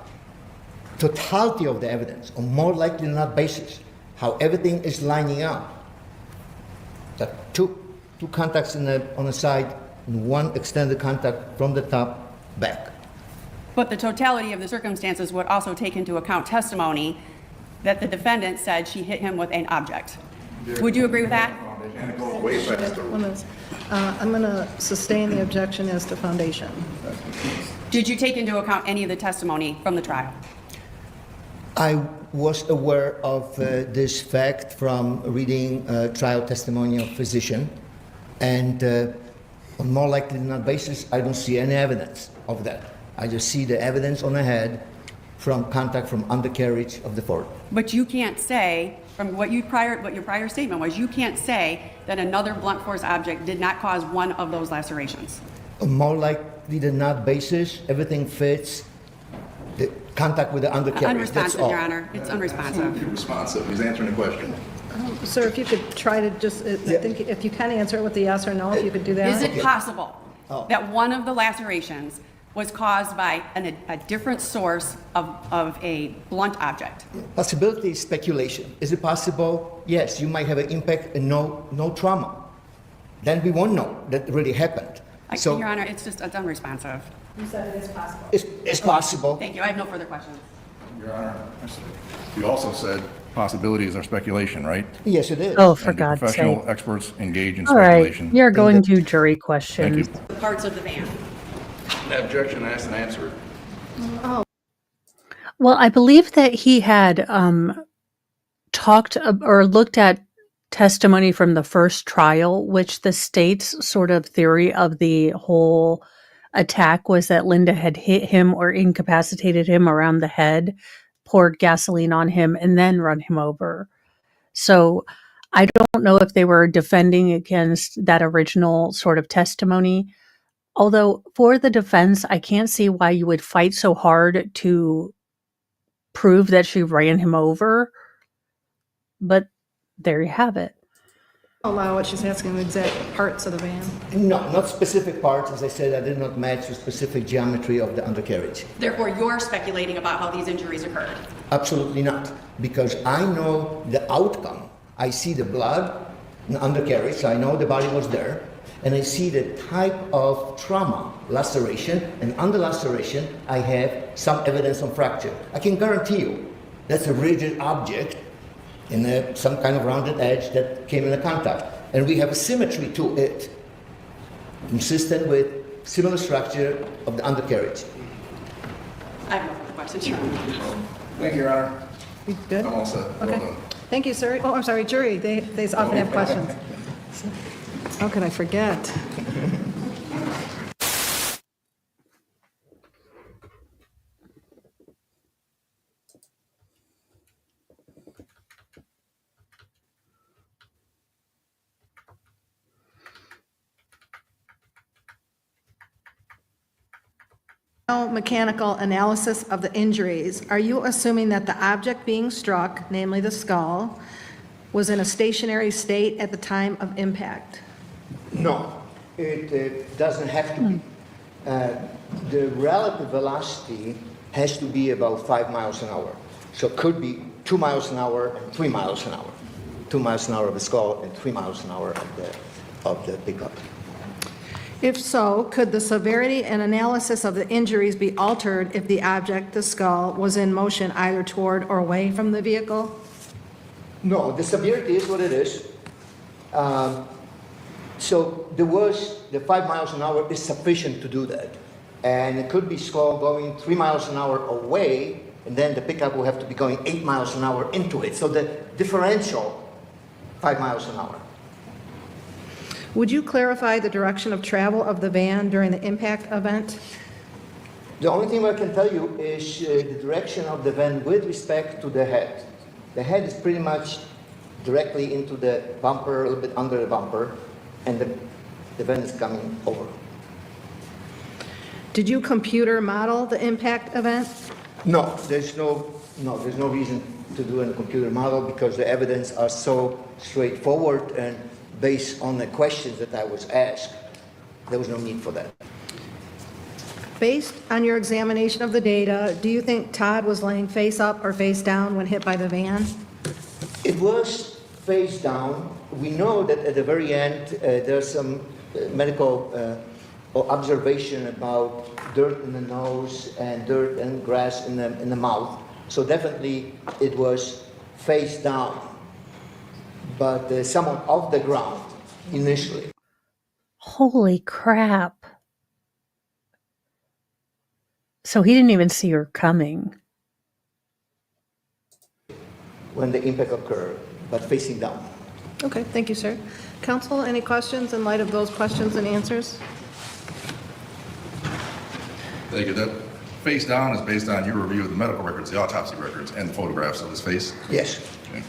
totality of the evidence, on more likely than not basis, how everything is lining up. That two contacts on the side, and one extended contact from the top back. But the totality of the circumstances would also take into account testimony that the defendant said she hit him with an object. Would you agree with that? One minute. I'm going to sustain the objection as to foundation. Did you take into account any of the testimony from the trial? I was aware of this fact from reading trial testimony of physician, and on more likely than not basis, I don't see any evidence of that. I just see the evidence on the head from contact from undercarriage of the forehead. But you can't say, from what your prior statement was, you can't say that another blunt force object did not cause one of those lacerations. On more likely than not basis, everything fits the contact with the undercarriage. That's Unresponsive, all. Your Honor. It's unresponsive. Responsive, he's answering the question. Sir, if you could try to just, I think if you can answer it with a yes or no, if you could do that. Is it possible Oh. that one of the lacerations was caused by a different source of a blunt object? Possibility is speculation. Is it possible? Yes, you might have an impact and no trauma. Then we won't know that really happened. So Your Honor, it's unresponsive. You said it is possible. it's possible. Thank you. I have no further questions. Your Honor, you also said possibilities are speculation, right? Yes, it is. Oh, for And do God's sake. professional experts engage in All right, speculation? you're going to jury Thank questions. you. The parts of the van. Objection, asked and answered. Well, I believe that he had talked or looked at testimony from the first trial, which the state's sort of theory of the whole attack was that Linda had hit him or incapacitated him around the head, poured gasoline on him, and then run him over. So I don't know if they were defending against that original sort of testimony. Although for the defense, I can't see why you would fight so hard to prove that she ran him over. But there you have it. Allow it, she's asking the exact parts of the van. No, not specific parts. As I said, I did not match the specific geometry of the undercarriage. Therefore, you're speculating about how these injuries occurred. Absolutely not. Because I know the outcome. I see the blood in the undercarriage, so I know the body was there. And I see the type of trauma, laceration, and under laceration, I have some evidence of fracture. I can guarantee you that's a rigid object in some kind of rounded edge that came in contact. And we have a symmetry to it, consistent with similar structure of the undercarriage. I have no further questions, Your Honor. Thank you, Your Honor. You good? I'm all set. Well Okay. done. Thank you, sir. Oh, I'm sorry, jury, they often have questions. How could I forget? Mechanical analysis of the injuries. Are you assuming that the object being struck, namely the skull, was in a stationary state at the time of impact? No, it doesn't have to be. The relative velocity has to be about 5 miles an hour. So it could be 2 miles an hour and 3 miles an hour. 2 miles an hour of the skull and 3 miles an hour of the pickup. If so, could the severity and analysis of the injuries be altered if the object, the skull, was in motion either toward or away from the vehicle? No, the severity is what it is. So the 5 miles an hour is sufficient to do that. And it could be skull going 3 miles an hour away, and then the pickup will have to be going 8 miles an hour into it. So the differential, 5 miles an hour. Would you clarify the direction of travel of the van during the impact event? The only thing I can tell you is the direction of the van with respect to the head. The head is pretty much directly into the bumper, a little bit under the bumper, and the van is coming over. Did you computer model the impact event? No, there's no reason to do a computer model because the evidence are so straightforward and based on the questions that I was asked. There was no need for that. Based on your examination of the data, do you think Todd was laying face up or face down when hit by the van? It was face down. We know that at the very end there's some medical observation about dirt in the nose and dirt and grass in the mouth. So definitely it was face down, but somewhat off the ground initially. Holy crap. So he didn't even see her coming. When the impact occurred, but facing down. Okay, thank you, sir. Counsel, any questions in light of those questions and answers? Thank you. That face down is based on your review of the medical records, the autopsy records, and the photographs of his face? Yes. Okay.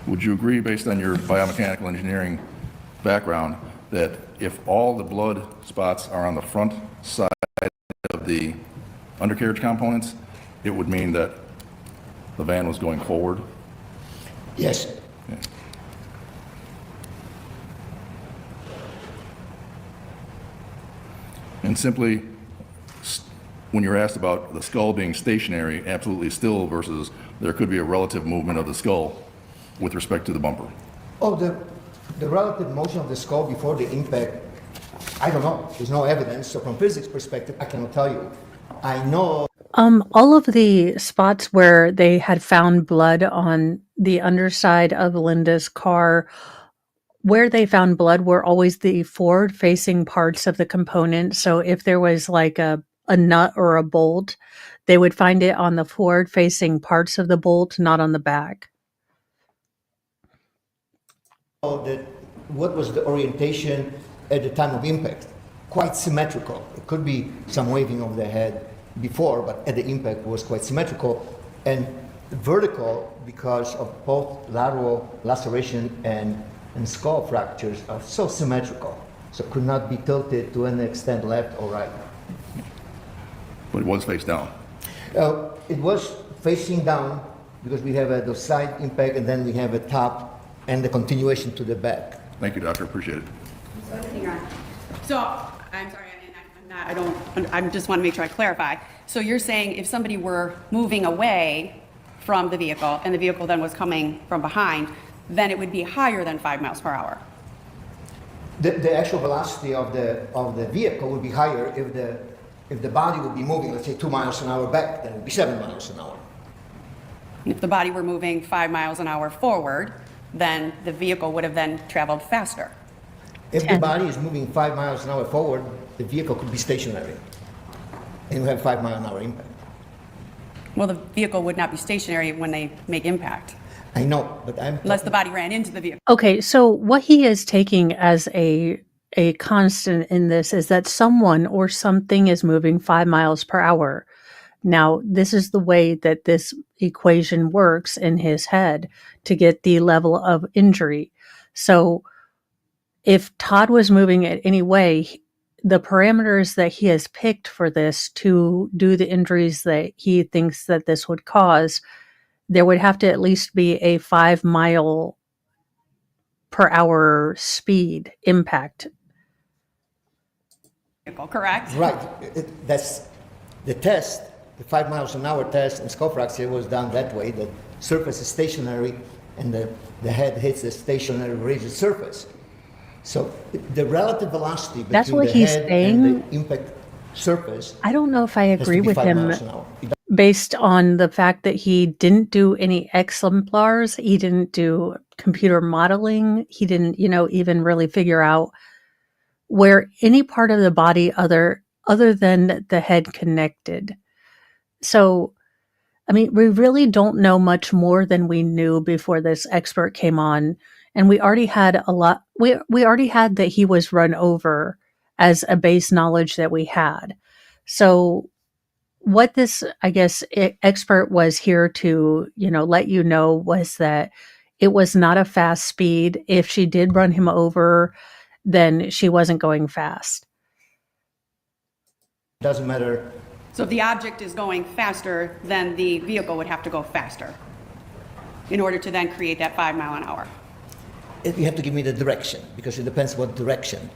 Would you agree, based on your biomechanical engineering background, that if all the blood spots are on the front side of the undercarriage components, it would mean that the van was going forward? Yes. Okay. And simply, when you're asked about the skull being stationary, absolutely still, versus there could be a relative movement of the skull with respect to the bumper. Oh, the relative motion of the skull before the impact, I don't know. There's no evidence. So from physics perspective, I cannot tell you. I know. All of the spots where they had found blood on the underside of Linda's car, where they found blood were always the forward-facing parts of the component. So if there was like a nut or a bolt, they would find it on the forward-facing parts of the bolt, not on the back. That what was the orientation at the time of impact? Quite symmetrical. It could be some waving of the head before, but at the impact was quite symmetrical and vertical because of both lateral laceration and skull fractures are so symmetrical. So it could not be tilted to any extent left or right. But it was face down. It was facing down because we have the side impact and then we have a top and the continuation to the back. Thank you, doctor. Appreciate it. So, I'm sorry, I just want to make sure I clarify. So you're saying if somebody were moving away from the vehicle and the vehicle then was coming from behind, then it would be higher than 5 miles per hour? The actual velocity of the vehicle would be higher if the body would be moving, let's say 2 miles an hour back, then it would be 7 miles an hour. If the body were moving 5 miles an hour forward, then the vehicle would have then traveled faster. If the 10. body is moving 5 miles an hour forward, the vehicle could be stationary. And you have 5 mile an hour impact. Well, the vehicle would not be stationary when they make impact, I know, but I'm. unless the body ran into the vehicle. Okay, so what he is taking as a constant in this is that someone or something is moving 5 miles per hour. Now, this is the way that this equation works in his head to get the level of injury. So if Todd was moving it any way, the parameters that he has picked for this to do the injuries that he thinks that this would cause, there would have to at least be a 5 mile per hour speed impact. Correct? Right, that's the test, the 5 miles an hour test in skull fracture was done that way. The surface is stationary and the head hits the stationary rigid surface. So the relative velocity That's between what the he's head saying. and the impact surface I don't know if I has to agree be with 5 him miles an hour. based on the fact that he didn't do any exemplars. He didn't do computer modeling. He didn't, even really figure out where any part of the body other than the head connected. So, I mean, we really don't know much more than we knew before this expert came on. And we already had a lot, we already had that he was run over as a base knowledge that we had. So what this, I guess, expert was here to, let you know was that it was not a fast speed. If she did run him over, then she wasn't going fast. Doesn't matter. So if the object is going faster, then the vehicle would have to go faster in order to then create that 5 mile an hour. You have to give me the direction because it depends what direction.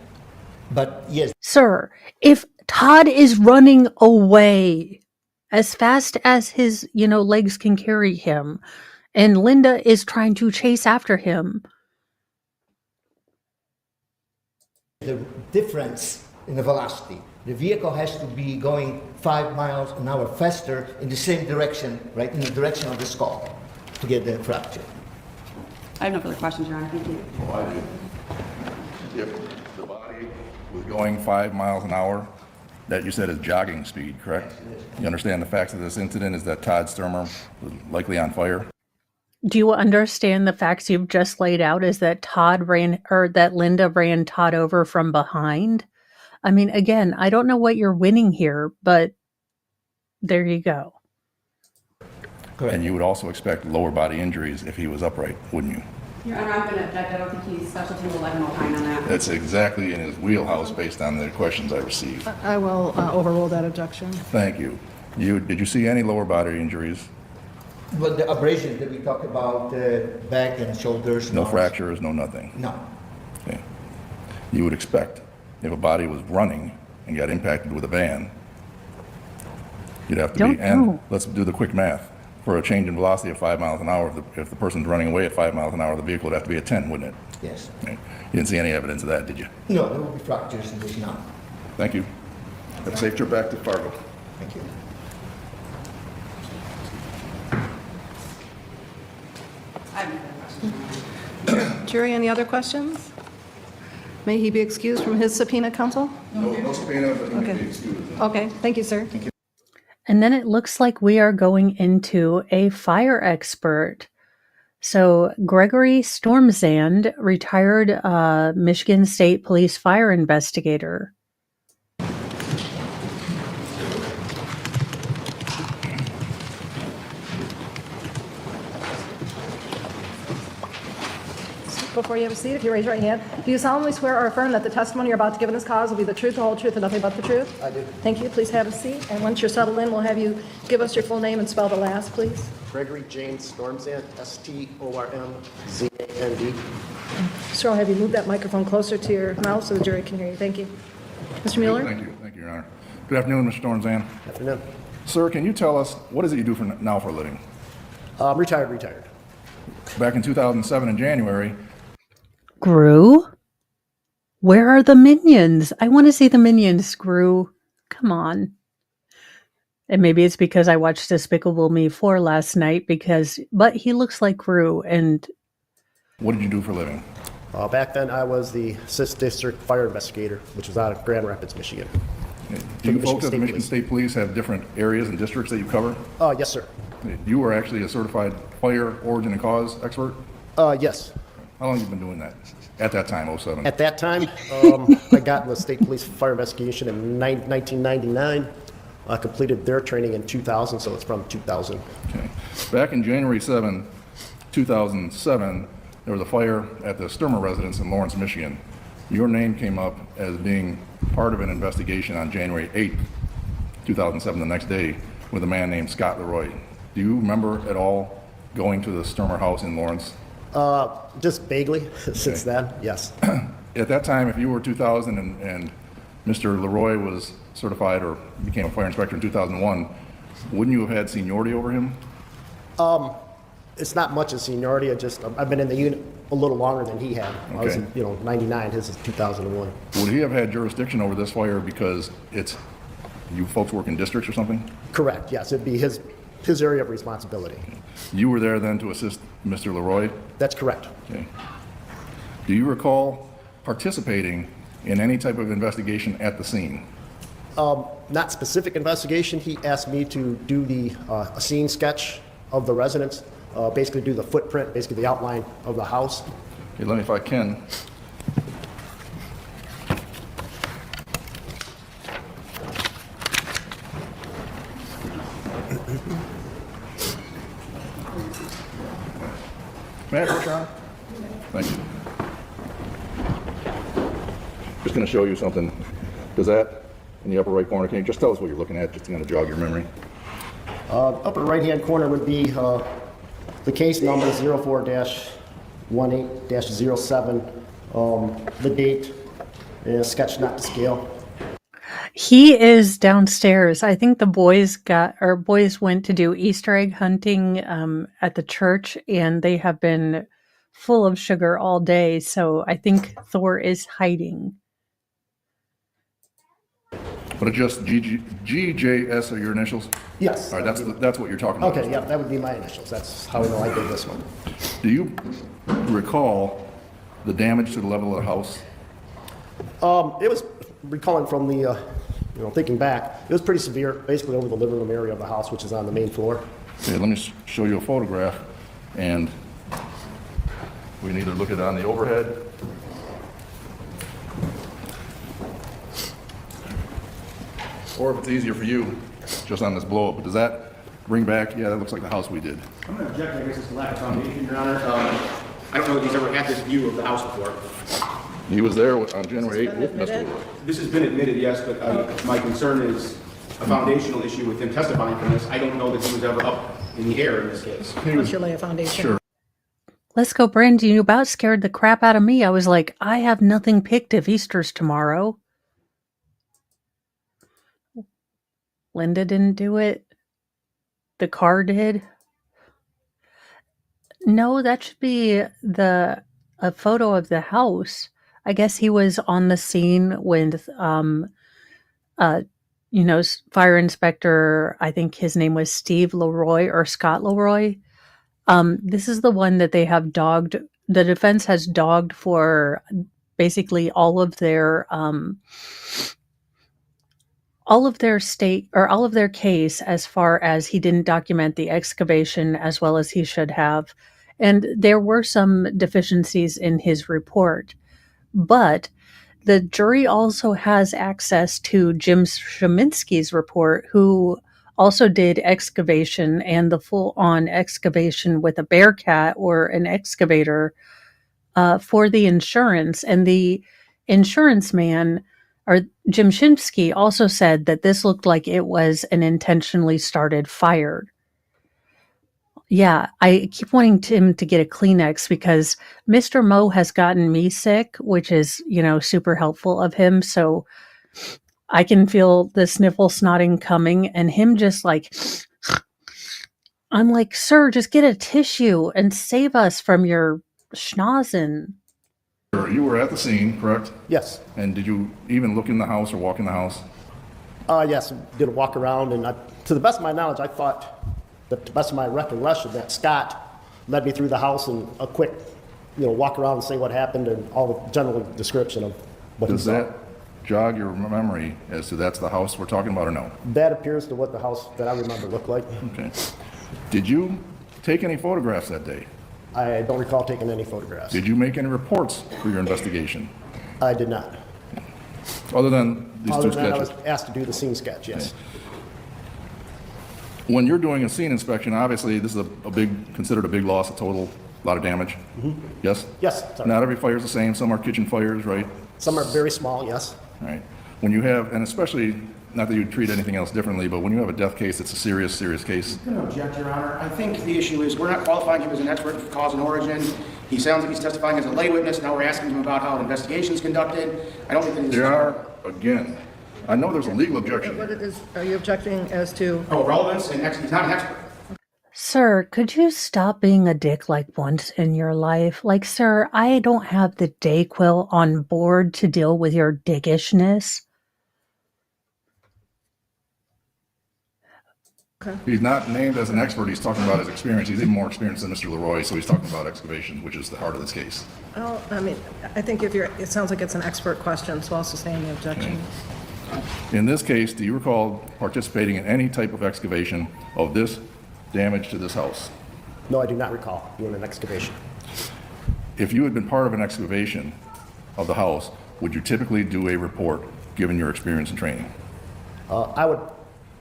But yes, Sir, if Todd is running away as fast as his, legs can carry him, and Linda is trying to chase after him, the difference in the velocity. The vehicle has to be going 5 miles an hour faster in the same direction, right, in the direction of the skull to get the fracture. I have no further questions, Your Honor. Thank you. Well, I do. If the body was going 5 miles an hour, that you said is jogging speed, correct? You understand the facts of this incident is that Todd Stermer was likely on fire? do you understand the facts you've just laid out is that that Linda ran Todd over from behind? I mean, again, I don't know what you're winning here, but there you go. Correct. And you would also expect lower body injuries if he was upright, wouldn't you? Your Honor, I'm going to object. I don't think he's specialty will let him opine on that. That's exactly in his wheelhouse based on the questions I received. I will overrule that objection. Thank you. Did you see any lower body injuries? But the abrasions that we talked about, back and shoulders. No fractures, no nothing? No. Okay. You would expect if a body was running and got impacted with a van, you'd have to Don't be, and know. let's do the quick math. For a change in velocity of 5 miles an hour, if the person's running away at 5 miles an hour, the vehicle would have to be at 10, wouldn't it? Yes. Okay. You didn't see any evidence of that, did you? No, there will be fractures in this now. Thank you. Have a safe trip back to Fargo. Thank you. I have no further questions. Jury, any other questions? May he be excused from his subpoena, counsel? No subpoena, but he may Okay. be excused. Okay, thank you, sir. And then it looks like we are going into a fire expert. So Gregory Stormzand, retired Michigan State Police fire investigator. Before you have a seat, if you raise your right hand, do you solemnly swear or affirm that the testimony you're about to give in this cause will be the truth, the whole truth, and nothing but the truth? I do. Thank you. Please have a seat. And once you're settled in, we'll have you give us your full name and spell the last, please. Gregory James Stormzand, S-T-O-R-M-Z-A-N-D. Sir, I'll have you move that microphone closer to your mouth so the jury can hear you. Thank you. Mr. Mueller? Thank you, Your Honor. Good afternoon, Mr. Stormzand. Afternoon. Sir, can you tell us, what is it you do now for a living? Retired. Back in 2007 in January, Gru? Where are the minions? I want to see the minions, Gru. Come on. And maybe it's because I watched Despicable Me 4 last night but he looks like Gru, and What did you do for a living? Back then, I was the Assistant District Fire Investigator, which was out of Grand Rapids, Michigan. Do you folks at the Michigan State Police have different areas and districts that you cover? Yes, sir. You were actually a certified fire origin and cause expert? Yes. How long have you been doing that at that time, 07? At that time, I got in the State Police Fire Investigation in 1999. I completed their training in 2000, so it's from 2000. Okay. Back in January 7, 2007, there was a fire at the Stermer residence in Lawrence, Michigan. Your name came up as being part of an investigation on January 8, 2007, the next day, with a man named Scott Leroy. Do you remember at all going to the Stermer house in Lawrence? Just vaguely since then, yes. At that time, if you were 2000 and Mr. Leroy was certified or became a fire inspector in 2001, wouldn't you have had seniority over him? It's not much of seniority. I've been in the unit a little longer than he had. I was in, 99. His is 2001. Would he have had jurisdiction over this fire because you folks work in districts or something? Correct. Yes, it'd be his area of responsibility. You were there then to assist Mr. Leroy? That's correct. Okay. Do you recall participating in any type of investigation at the scene? Not specific investigation. He asked me to do a scene sketch of the residence, basically do the footprint, basically the outline of the house. Okay, let me, if I can. May I approach, Your Honor? Thank you. Just going to show you something. Does that, in the upper right corner, can you just tell us what you're looking at, just to kind of jog your memory? Upper right-hand corner would be the case number 04-18-07, the date, and sketch not to scale. He is downstairs. I think the boys went to do Easter egg hunting at the church, and they have been full of sugar all day. So I think Thor is hiding. But it's just GJS are your initials? Yes. All right, that's what you're talking about. Okay, yeah, that would be my initials. That's how I know I did this one. Do you recall the damage to the level of the house? It was, recalling from the, thinking back, it was pretty severe, basically over the living room area of the house, which is on the main floor. Okay, let me show you a photograph, and we can either look at it on the overhead or if it's easier for you, just on this blow up. But does that bring back, yeah, that looks like the house we did. I'm going to object, I guess it's the lack of foundation, Your Honor. I don't know if he's ever had this view of the house before. He was there on January 8th with Mr. Leroy. This has been admitted, yes, but my concern is a foundational issue with him testifying from this. I don't know that he was ever up in the air in this case. Once you lay a foundation. Sure. Let's go, Brandon. You about scared the crap out of me. I was like, I have nothing picked if Easter's tomorrow. Linda didn't do it. The car did. No, that should be a photo of the house. I guess he was on the scene with, fire inspector. I think his name was Steve Leroy or Scott Leroy. This is the one that they have dogged. The defense has dogged for basically all of their case as far as he didn't document the excavation as well as he should have. And there were some deficiencies in his report. But the jury also has access to Jim Sheminsky's report, who also did excavation and the full-on excavation with a bearcat or an excavator for the insurance. And the insurance man, or Jim Sheminsky, also said that this looked like it was an intentionally started fire. Yeah, I keep wanting him to get a Kleenex because Mr. Mo has gotten me sick, which is, super helpful of him. So I can feel the sniffle snotting coming and him just like, I'm like, sir, just get a tissue and save us from your schnozzing. You were at the scene, correct? Yes. And did you even look in the house or walk in the house? Yes, did a walk around, and to the best of my knowledge, I thought, that to the best of my recollection, that Scott led me through the house and a quick walk around and say what happened and all the general description of what he Does saw. that jog your memory as to that's the house we're talking about or no? That appears to what the house that I remember looked like. Okay. Did you take any photographs that day? I don't recall taking any photographs. Did you make any reports for your investigation? I did not. Other than these Other two than that, I sketches? was asked to do the scene sketch, yes. When you're doing a scene inspection, obviously this is considered a big loss, a total, lot of damage? Yes? Yes, sorry. Not every fire is the same. Some are kitchen fires, right? Some are very small, yes. Right. When you have, and especially, not that you treat anything else differently, but when you have a death case, it's a serious, serious case. I'm going to object, Your Honor. I think the issue is we're not qualifying him as an expert for cause and origin. He sounds like he's testifying as a lay witness. Now we're asking him about how an investigation is conducted. I don't think that There are, again, I know there's a legal objection. What it is, are you objecting as to? Oh, relevance, and he's not an expert. Sir, could you stop being a dick like once in your life? Like, sir, I don't have the Dayquil on board to deal with your dickishness. He's not named as an expert, he's talking about his experience. He's even more experienced than Mr. Leroy, so he's talking about excavation, which is the heart of this case. Well, I mean, I think it sounds like it's an expert question, so I'll sustain the objection. In this case, do you recall participating in any type of excavation of this damage to this house? No, I do not recall doing an excavation. If you had been part of an excavation of the house, would you typically do a report, given your experience and training? I would,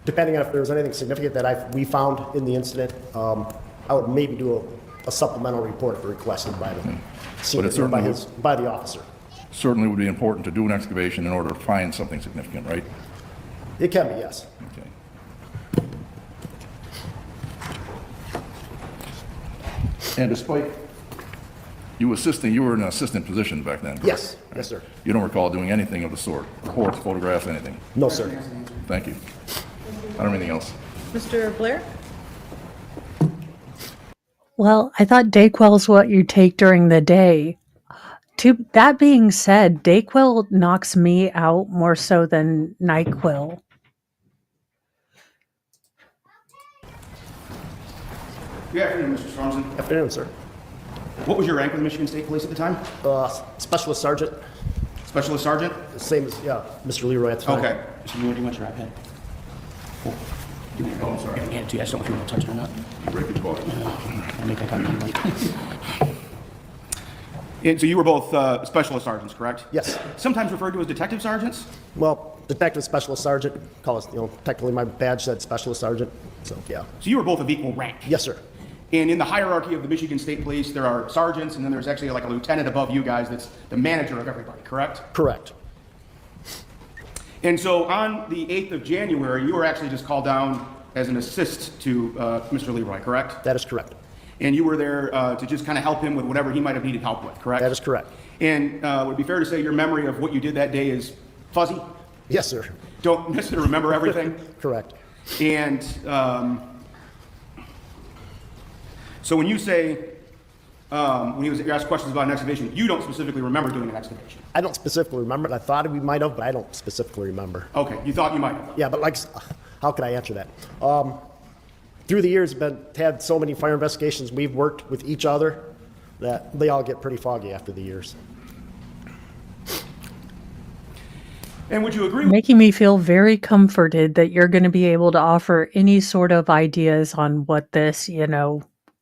depending on if there was anything significant that we found in the incident, I would maybe do a supplemental report if requested by the senior, it certainly by the officer. Certainly would be important to do an excavation in order to find something significant, right? It can be, yes. Okay. And despite you were in an assistant position back then, correct? Yes, yes, sir. You don't recall doing anything of the sort? Reports, photographs, anything? No, sir. Thank you. I don't have anything else. Mr. Blair? Well, I thought Dayquil's what you take during the day. That being said, Dayquil knocks me out more so than NyQuil. Good afternoon, Mr. Swanson. Afternoon, sir. What was your rank with the Michigan State Police at the time? Specialist sergeant, Specialist Sergeant? same as, Mr. Leroy at the time. Okay. So you want your iPad? Oh, I'm sorry. Hand it to you. I just don't know if you want to touch it or not. Break it apart. I'll make that copy. And so you were both Specialist Sergeants, correct? Yes. Sometimes referred to as Detective Sergeants? Well, detective specialist sergeant, call us, technically my badge said specialist sergeant, so, yeah. So you were both of equal rank? Yes, sir. And in the hierarchy of the Michigan State Police, there are sergeants, and then there's actually like a lieutenant above you guys that's the manager of everybody, correct? Correct. And so on the 8th of January, you were actually just called down as an assist to Mr. Leroy, correct? That is correct. And you were there to just kind of help him with whatever he might have needed help with, correct? That is correct. And would it be fair to say your memory of what you did that day is fuzzy? Yes, sir. Don't necessarily remember everything? Correct. And so when you say, when you ask questions about an excavation, you don't specifically remember doing an excavation? I don't specifically remember it. I thought we might have, but I don't specifically remember. Okay, you thought you might have. Yeah, but how could I answer that? Through the years, had so many fire investigations, we've worked with each other that they all get pretty foggy after the years. And would you agree with Making me feel very comforted that you're going to be able to offer any sort of ideas on what this,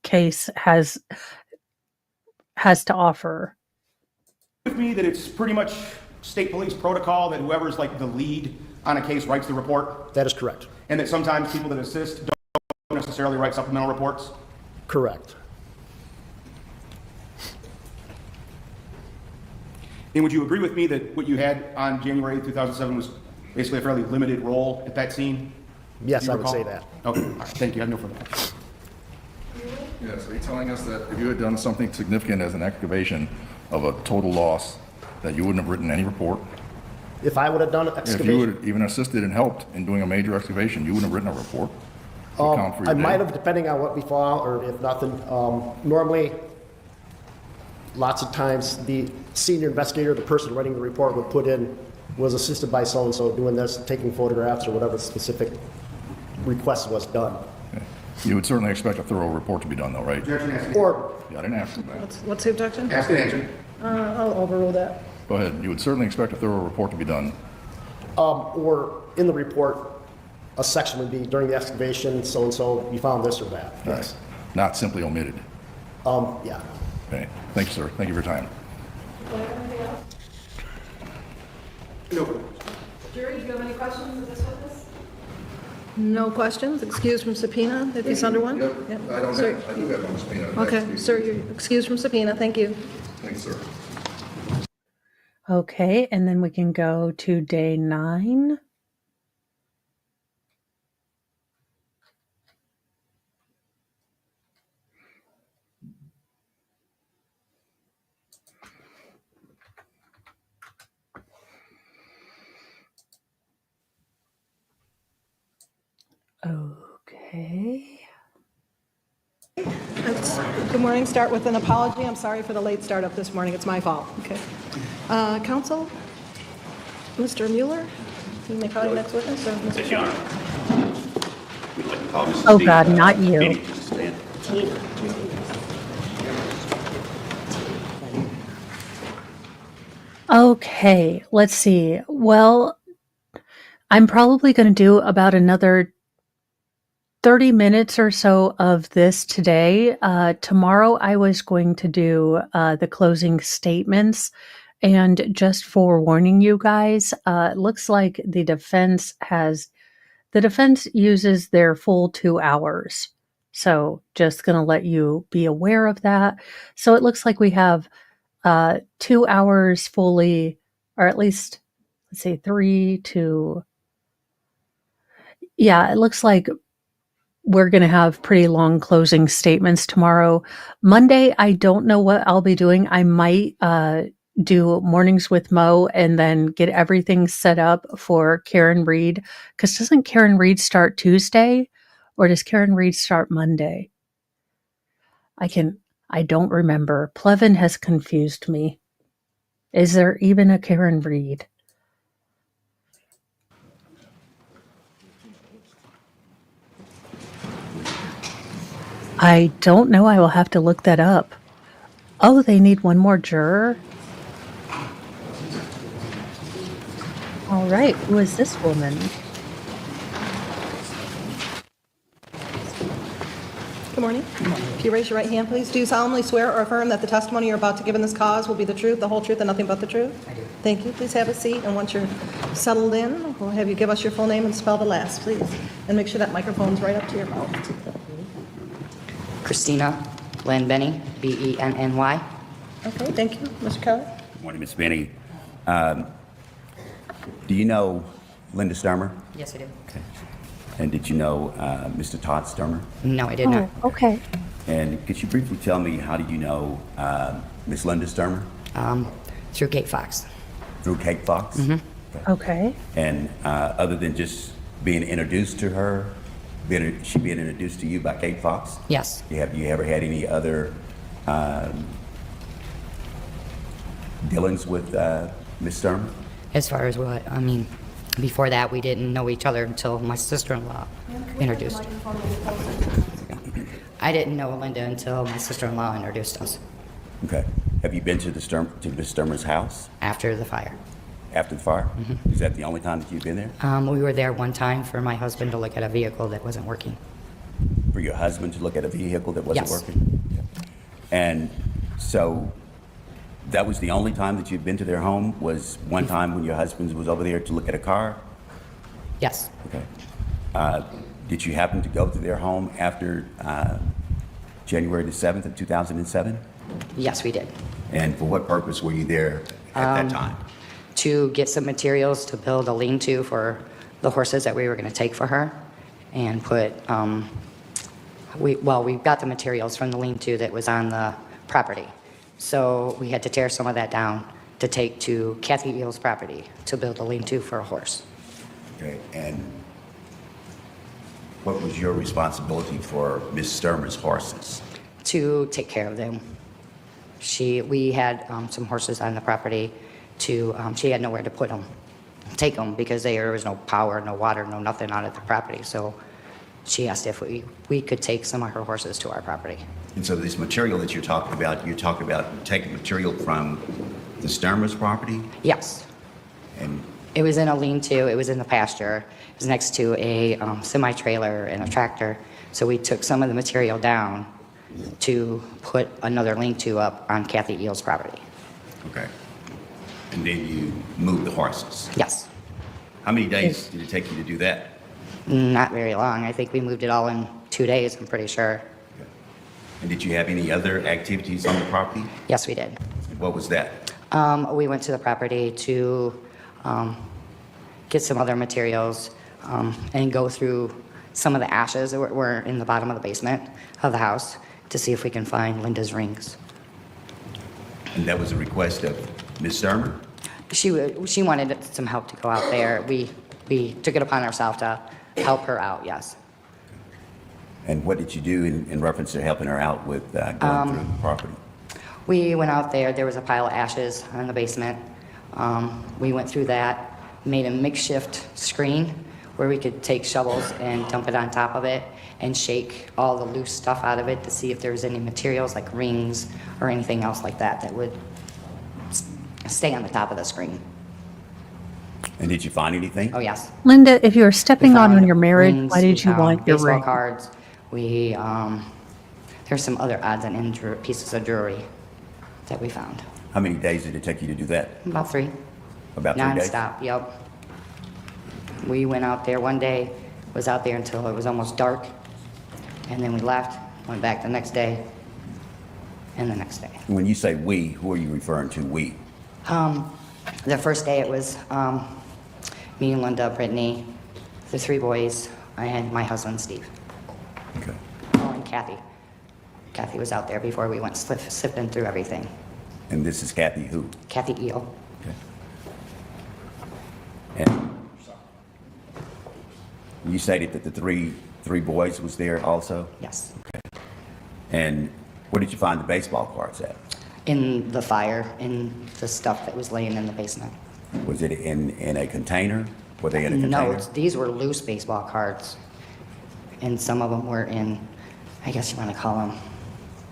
case has to offer. me that it's pretty much state police protocol that whoever's like the lead on a case writes the report? That is correct. And that sometimes people that assist don't necessarily write supplemental reports? Correct. And would you agree with me that what you had on January 8th, 2007 was basically a fairly limited role at that scene? Yes, Do you I would recall? say that. Okay, all right, thank you. I have no further questions. Yes, are you telling us that if you had done something significant as an excavation of a total loss, that you wouldn't have written any report? If I would have done If you excavation, would have even assisted and helped in doing a major excavation, you wouldn't have written a report? to account for your I might day? have, depending on what we fall, or if nothing. Normally, lots of times, the senior investigator, the person writing the report, would put in, was assisted by so-and-so doing this, taking photographs, or whatever specific request was done. You would certainly expect a thorough report to be done, though, right? Objection, ask. Or, Yeah, I didn't ask for that. What's the objection? Ask and answer. I'll overrule that. Go ahead. You would certainly expect a thorough report to be done. or in the report, a section would be during the excavation, so-and-so, you found this or that. All right. Not simply omitted. Yeah. Okay. Thank you, sir. Thank you for your time. No. Jury, do you have any questions of this witness? No questions? Excused from subpoena, if he's under one? Yep. I don't Sir- have, I do have one subpoena. Okay, sir, you're excused from subpoena, thank you. Thanks, sir. Okay, and then we can go to day 9. Okay. Good morning, start with an apology. I'm sorry for the late start up this morning, it's my fault. Okay. Counsel, Mr. Mueller, you may call your next witness, or Mr. Yes, Your Honor. We'd like to call Mrs. Oh, Steve, God, not you. Meany to stand. Okay, let's see. Well, I'm probably going to do about another 30 minutes or so of this today. Tomorrow I was going to do the closing statements. And just forewarning you guys, it looks like the defense uses their full 2 hours. So just going to let you be aware of that. So it looks like we have 2 hours fully, or at least, let's say 3 to, yeah, it looks like we're going to have pretty long closing statements tomorrow. Monday, I don't know what I'll be doing. I might do mornings with Mo and then get everything set up for Karen Reed. Because doesn't Karen Reed start Tuesday? Or does Karen Reed start Monday? I don't remember. Plevin has confused me. Is there even a Karen Reed? I don't know. I will have to look that up. Oh, they need one more juror? All right. Who is this woman? Good morning. If you raise your right hand, please. Do you solemnly swear or affirm that the testimony you're about to give in this cause will be the truth, the whole truth, and nothing but the truth? I do. Thank you. Please have a seat, and once you're settled in, we'll have you give us your full name and spell the last, please. And make sure that microphone's right up to your mouth. Christina Lynn Benny, B-E-N-N-Y. Okay, thank you. Mr. Kelly? Good morning, Ms. Benny. Do you know Linda Stermer? Yes, I do. Okay. And did you know Mr. Todd Stermer? No, I did not. Okay. And could you briefly tell me, how did you know Miss Linda Stermer? Through Kate Fox. Through Kate Fox? Mm-hmm. Okay. And other than just being introduced to her, she being introduced to you by Kate Fox? Yes. Have you ever had any other dealings with Miss Stermer? As far as what, I mean, before that, we didn't know each other until my sister-in-law introduced. I didn't know Linda until my sister-in-law introduced us Okay. Have you been to Miss Stermer's house after the fire. after the fire? Mm-hmm. Is that the only time that you've been there? We were there one time for my husband to look at a vehicle that wasn't working. For your husband to look at a vehicle that wasn't Yes. working? And so that was the only time that you'd been to their home, was one time when your husband was over there to look at a car? Yes. Okay. Did you happen to go to their home after January the 7th of 2007? Yes, we did. And for what purpose were you there at that time? To get some materials to build a lean-to for the horses that we were going to take for her, and put, we got the materials from the lean-to that was on the property. So we had to tear some of that down to take to Kathy Eel's property to build a lean-to for a horse. Okay. And what was your responsibility for Miss Stermer's horses? To take care of them. We had some horses on the property she had nowhere to take them, because there was no power, no water, no nothing on the property. So she asked if we could take some of her horses to our property. And so this material that you're talking about taking material from the Stermer's property? Yes. And It was in a lean-to, it was in the pasture, it was next to a semi-trailer and a tractor. So we took some of the material down to put another lean-to up on Kathy Eel's property. okay. And then you moved the horses. Yes. How many days did it take you to do that? Not very long. I think we moved it all in 2 days, I'm pretty sure. And did you have any other activities on the property? Yes, we did. What was that? We went to the property to get some other materials and go through some of the ashes that were in the bottom of the basement of the house to see if we can find Linda's rings. And that was a request of Ms. Stermer? She wanted some help to go out there. We took it upon ourselves to help her out, yes. And what did you do in reference to helping her out with going through the property? We went out there was a pile of ashes in the basement. We went through that, made a makeshift screen where we could take shovels and dump it on top of it and shake all the loose stuff out of it to see if there was any materials like rings or anything else like that that would stay on the top of the screen. And did you find anything? Oh, yes. Linda, if you're stepping We on found your marriage, rings, why did we you found want your baseball ring? cards. There's some other odds and ends pieces of jewelry that we found. How many days did it take you to do that? About 3. About 3 days? Non-stop, yep. We went out there one day, was out there until it was almost dark, and then we left, went back the next day, and the next day. When you say we, who are you referring to, we? The first day it was me and Linda, Brittany, the 3 boys, and my husband, Steve. Okay. Oh, and Kathy. Kathy was out there before we went sifting through everything. And this is Kathy who? Kathy Eel. Okay. And you stated that the three boys was there also? Yes. And where did you find the baseball cards at? In the fire, in the stuff that was laying in the basement. Was it in a container? Were they in a container? No, these were loose baseball cards. And some of them were in, I guess you want to call them,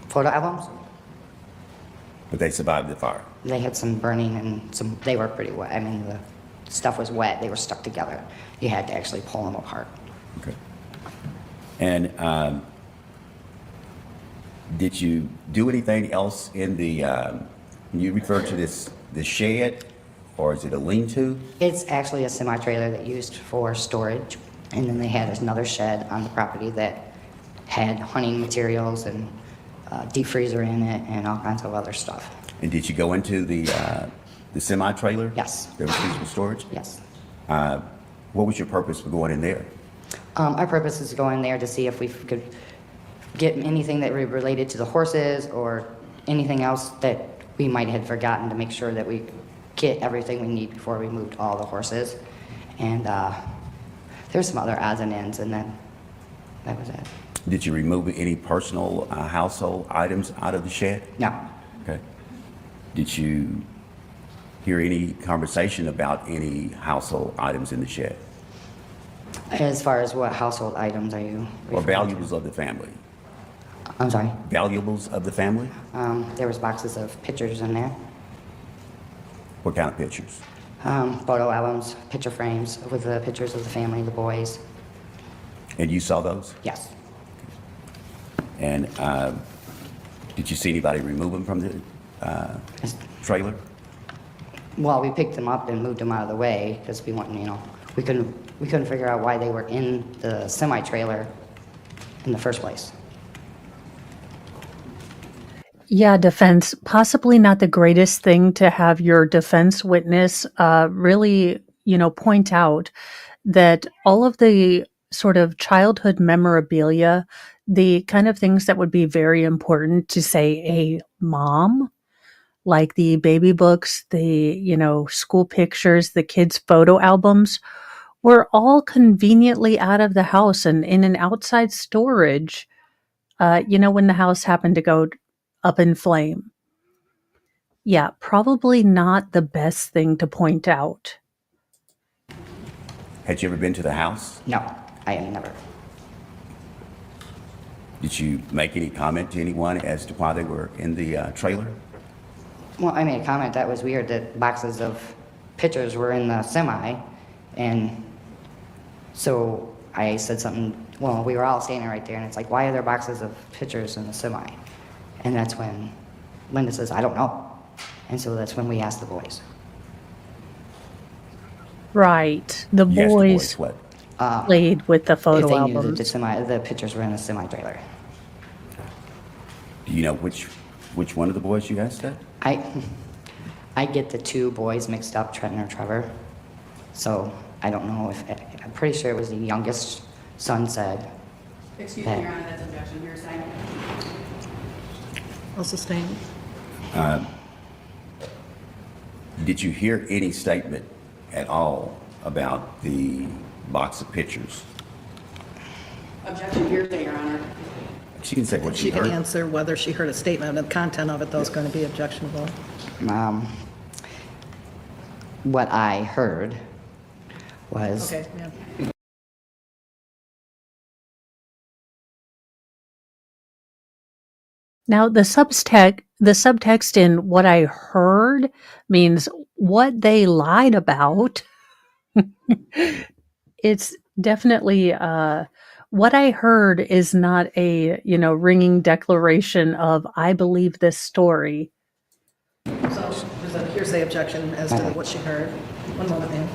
photo albums. But they survived the fire? They had some burning and they were pretty wet. I mean, the stuff was wet. They were stuck together. You had to actually pull them apart. Okay. And did you do anything else in the, you referred to the shed, or is it a lean-to? It's actually a semi-trailer that used for storage. And then they had another shed on the property that had hunting materials and deep freezer in it and all kinds of other stuff. And did you go into the semi-trailer? Yes. That was used for storage? Yes. What was your purpose for going in there? Our purpose is to go in there to see if we could get anything that related to the horses or anything else that we might have forgotten, to make sure that we get everything we need before we moved all the horses. And there's some other odds and ends, and then that was it. Did you remove any personal household items out of the shed? No. Okay. Did you hear any conversation about any household items in the shed? As far as what household items are you Or referring valuables of the family? to? I'm sorry. Valuables of the family? There was boxes of pictures in there. What kind of pictures? Photo albums, picture frames with the pictures of the family, the boys. And you saw those? Yes. And did you see anybody remove them from the trailer? Well, we picked them up and moved them out of the way because we want, we couldn't figure out why they were in the semi-trailer in the first place. Yeah, defense, possibly not the greatest thing to have your defense witness really, point out that all of the sort of childhood memorabilia, the kind of things that would be very important to, say, a mom, like the baby books, the, school pictures, the kids' photo albums, were all conveniently out of the house and in an outside storage, when the house happened to go up in flame. Yeah, probably not the best thing to point out. Had you ever been to the house? No, I have never. Did you make any comment to anyone as to why they were in the trailer? Well, I made a comment that was weird that boxes of pictures were in the semi, and so I said something, well, we were all standing right there, and it's like, why are there boxes of pictures in the semi? And that's when Linda says, I don't know. And so that's when we asked the boys. Right. The You asked the boys what? played with the photo If they knew that albums. the pictures were in a semi-trailer. Do you know which one of the boys you asked that? I get the two boys mixed up, Trenton or Trevor. So I don't know if, I'm pretty sure it was the youngest son said. Excuse me, Your Honor, that's objection hearsay. I'll sustain. Did you hear any statement at all about the box of pictures? Objection hearsay, Your Honor. She can say what she She can heard. answer whether she heard a statement, and the content of it, though, is going to be objectionable. What I heard was, Okay, yeah. Now, the subtext in what I heard means what they lied about. It's definitely what I heard is not a, ringing declaration of I believe this story. So there's a hearsay objection as to what she heard. One moment, ma'am.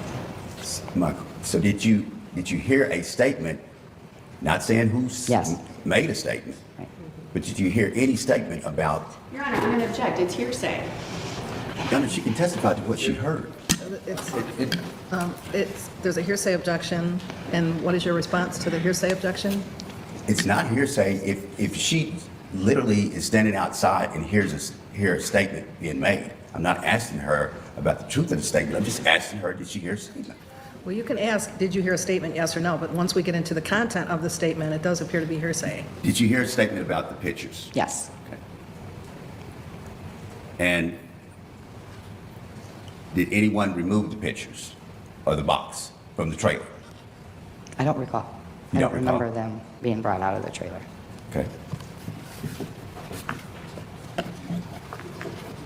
Michael, so did you hear a statement, not saying who's Yes. made a statement, but did you hear any statement about, Your Honor, I'm going to object. It's hearsay. Donna, she can testify to what she heard. There's a hearsay objection, and what is your response to the hearsay objection? It's not hearsay if she literally is standing outside and hears a statement being made. I'm not asking her about the truth of the statement. I'm just asking her, did she hear a statement? Well, you can ask, did you hear a statement, yes or no? But once we get into the content of the statement, it does appear to be hearsay. Did you hear a statement about the pictures? yes, Okay. And did anyone remove the pictures or the box from the trailer? I don't recall. You I don't don't remember recall? them being brought out of the trailer. Okay.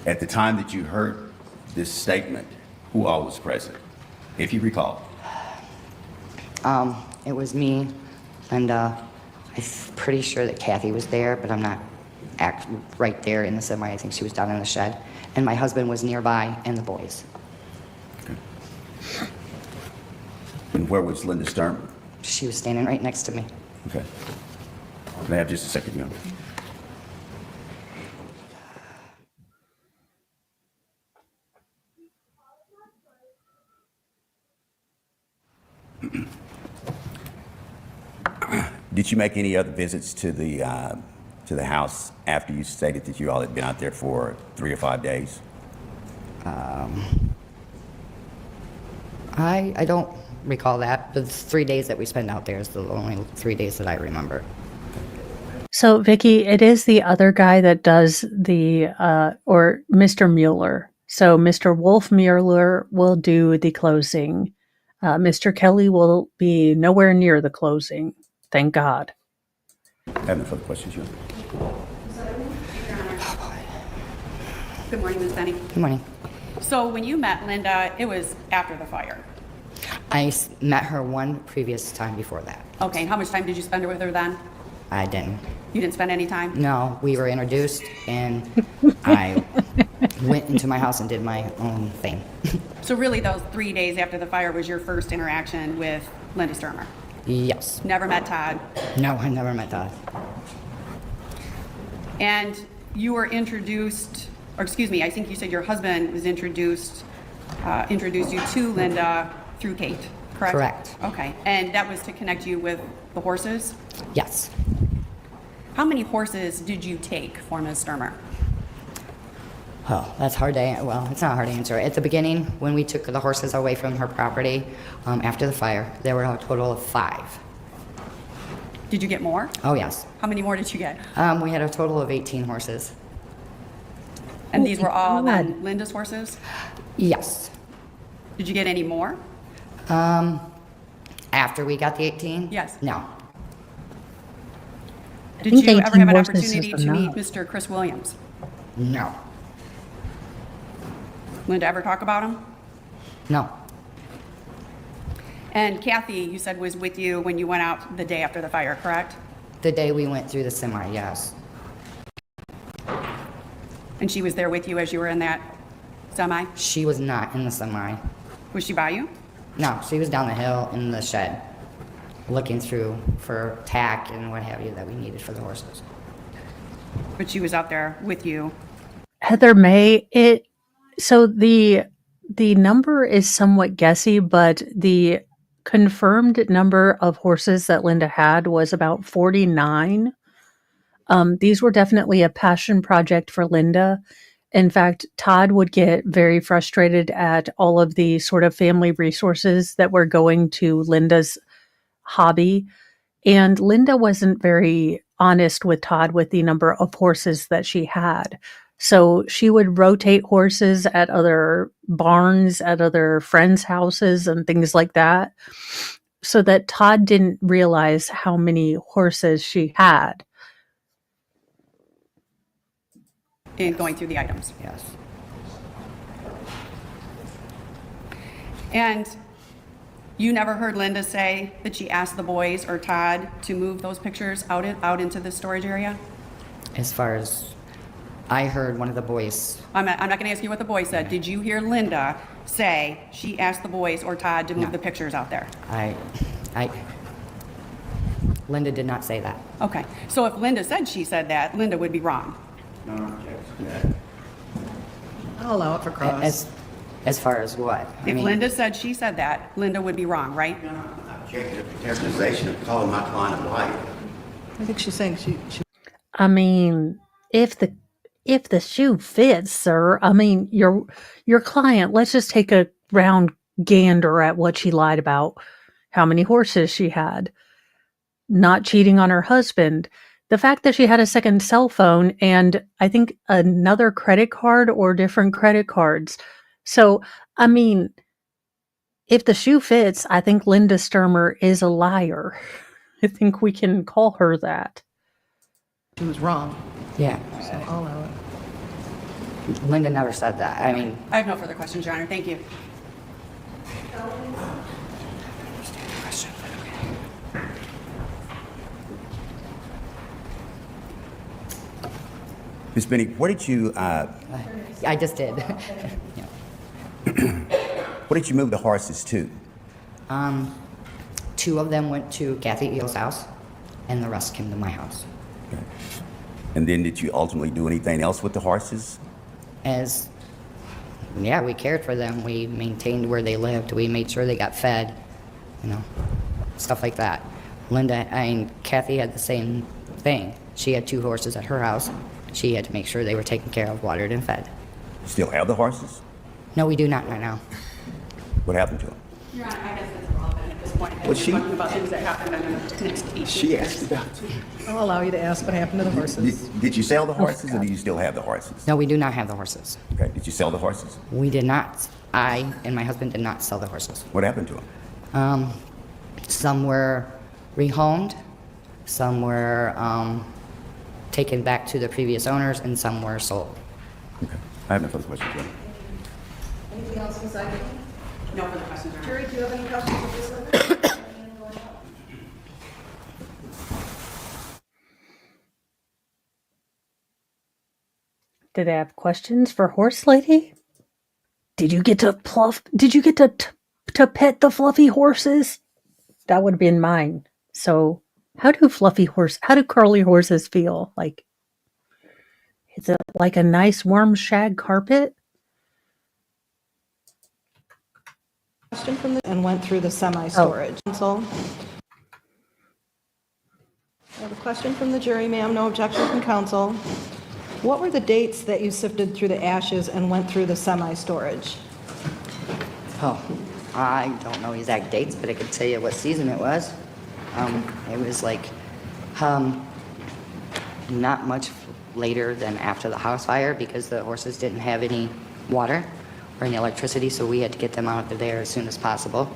At the time that you heard this statement, who all was present, if you recall? It was me, and I'm pretty sure that Kathy was there, but I'm not right there in the semi. I think she was down in the shed. And my husband was nearby, and the boys. And where was Linda Stermer? She was standing right next to me. Okay. Can I have just a second, young? Did you make any other visits to the house after you stated that you all had been out there for 3 or 5 days? I don't recall that, but the 3 days that we spent out there is the only 3 days that I remember. So, Vicky, it is the other guy that does the, or Mr. Mueller. So, Mr. Wolf Mueller will do the closing. Mr. Kelly will be nowhere near the closing. Thank God. I have no further questions, young. Good morning, Ms. Benny. Good morning. So when you met Linda, it was after the fire. I met her one previous time before that. Okay, and how much time did you spend with her then? I didn't. You didn't spend any time? No, we were introduced, and I went into my house and did my own thing. So really those 3 days after the fire was your first interaction with Linda Stermer? Yes. Never met Todd? No, I never met Todd. And you were introduced, or excuse me, I think you said your husband was introduced you to Linda through Kate, correct? Correct. Okay, and that was to connect you with the horses? Yes. How many horses did you take for Ms. Stermer? Oh, that's hard to, well, it's not hard to answer. At the beginning, when we took the horses away from her property, after the fire, there were a total of 5. Did you get more? Oh, yes. How many more did you get? We had a total of 18 horses. And these were all God. then Linda's horses? Yes. Did you get any more? After we got the 18? Yes. No. Did think you ever 18 have an horses is opportunity to meet enough. Mr. Chris Williams? No, Linda ever talk about him? no. And Kathy, you said was with you when you went out the day after the fire, correct? The day we went through the semi, yes. And she was there with you as you were in that semi? She was not in the semi. Was she by you? No, she was down the hill in the shed, looking through for tack and what have you that we needed for the horses. But she was out there with you. Heather May, so the number is somewhat guessy, but the confirmed number of horses that Linda had was about 49. These were definitely a passion project for Linda. In fact, Todd would get very frustrated at all of the sort of family resources that were going to Linda's hobby. And Linda wasn't very honest with Todd with the number of horses that she had. So she would rotate horses at other barns, at other friends' houses, and things like that, so that Todd didn't realize how many horses she had. In going through the items. Yes. And you never heard Linda say that she asked the boys or Todd to move those pictures out into the storage area? As far as I heard one of the boys, I'm not going to ask you what the boys said. Did you hear Linda say she asked the boys or Todd to move No. the pictures out there? Linda did not say that. Okay. So if Linda said she said that, Linda would be wrong. I'll allow it for cross. As far as what? I If mean, Linda said she said that, Linda would be wrong, right? Objective characterization of calling my client a liar. I think she's saying she I mean, if the shoe fits, sir, I mean, your client, let's just take a round gander at what she lied about, how many horses she had, not cheating on her husband, the fact that she had a second cell phone, and I think another credit card or different credit cards. So, I mean, if the shoe fits, I think Linda Stermer is a liar. I think we can call her that. was wrong, yeah, so I'll allow it. Linda never said that. I mean, I have no further questions, Your Honor. Thank you. Ms. Benny, where did you, I just did. where did you move the horses to? Two of them went to Kathy Eel's house, and the rest came to my house. And then did you ultimately do anything else with the horses? Yeah, we cared for them. We maintained where they lived. We made sure they got fed, stuff like that. Kathy had the same thing. She had 2 horses at her house. She had to make sure they were taken care of, watered, and fed. You still have the horses? No, we do not right now. What happened to them? Your Honor, I guess that's irrelevant at this point. Well, she- We're talking about things that happened in the next 18 She asked about. I'll allow you to ask what happened to the horses. Did you sell the horses or do you still have the horses? No, we do not have the horses. Okay, did you sell the horses? We did not. I and my husband did not sell the horses. What happened to them? Some were rehomed, some were taken back to the previous owners, and some were sold. Okay, I have no further questions, Your Honor. Anything else besides? No further questions, Your Honor. Jury, do you have any questions of this witness? Did I have questions for Horse Lady? Did you get to to pet the fluffy horses? That would have been mine. So, how do curly horses feel? Like, is it like a nice warm shag carpet? Question from and went through the semi-storage. Counsel. I have a question from the jury, ma'am. No objection from counsel. What were the dates that you sifted through the ashes and went through the semi-storage? Oh, I don't know exact dates, but I could tell you what season it was. It was like not much later than after the house fire because the horses didn't have any water or any electricity, so we had to get them out of there as soon as possible.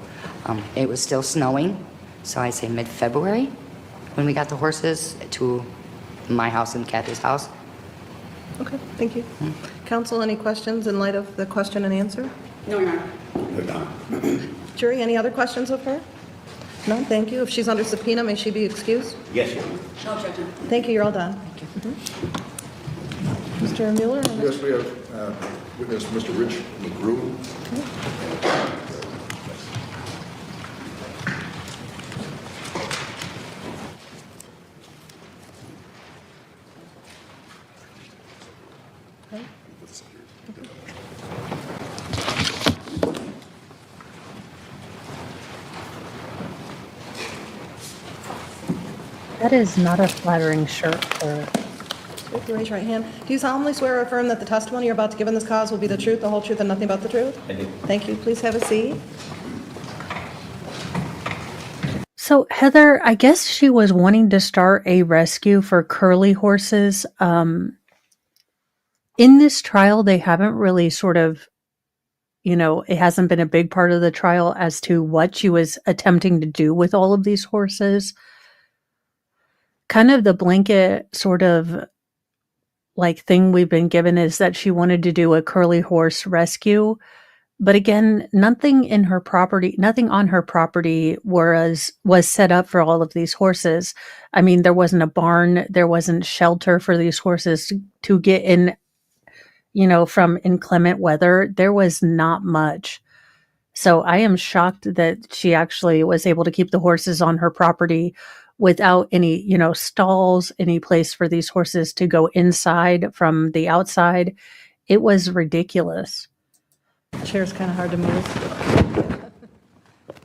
It was still snowing, so I say mid-February when we got the horses to my house and Kathy's house. Okay, thank you. Counsel, any questions in light of the question and answer? No, Your Honor. Good night. Jury, any other questions of her? No, thank you. If she's under subpoena, may she be excused? Yes, Your Honor. No objection. Thank you, you're all done. Mr. Mueller? Yes, we have witness Mr. Rich McGrew. That is not a flattering shirt for If you raise your right hand. Do you solemnly swear or affirm that the testimony you're about to give in this cause will be the truth, the whole truth, and nothing but the truth? I do. Thank you. Please have a seat. So, Heather, I guess she was wanting to start a rescue for curly horses. In this trial, they haven't really sort of, it hasn't been a big part of the trial as to what she was attempting to do with all of these horses. Kind of the blanket sort of like thing we've been given is that she wanted to do a curly horse rescue. But again, nothing on her property was set up for all of these horses. I mean, there wasn't a barn, there wasn't shelter for these horses to get in, from inclement weather. There was not much. So I am shocked that she actually was able to keep the horses on her property without any, stalls, any place for these horses to go inside from the outside. It was ridiculous. Chair's kind of hard to move.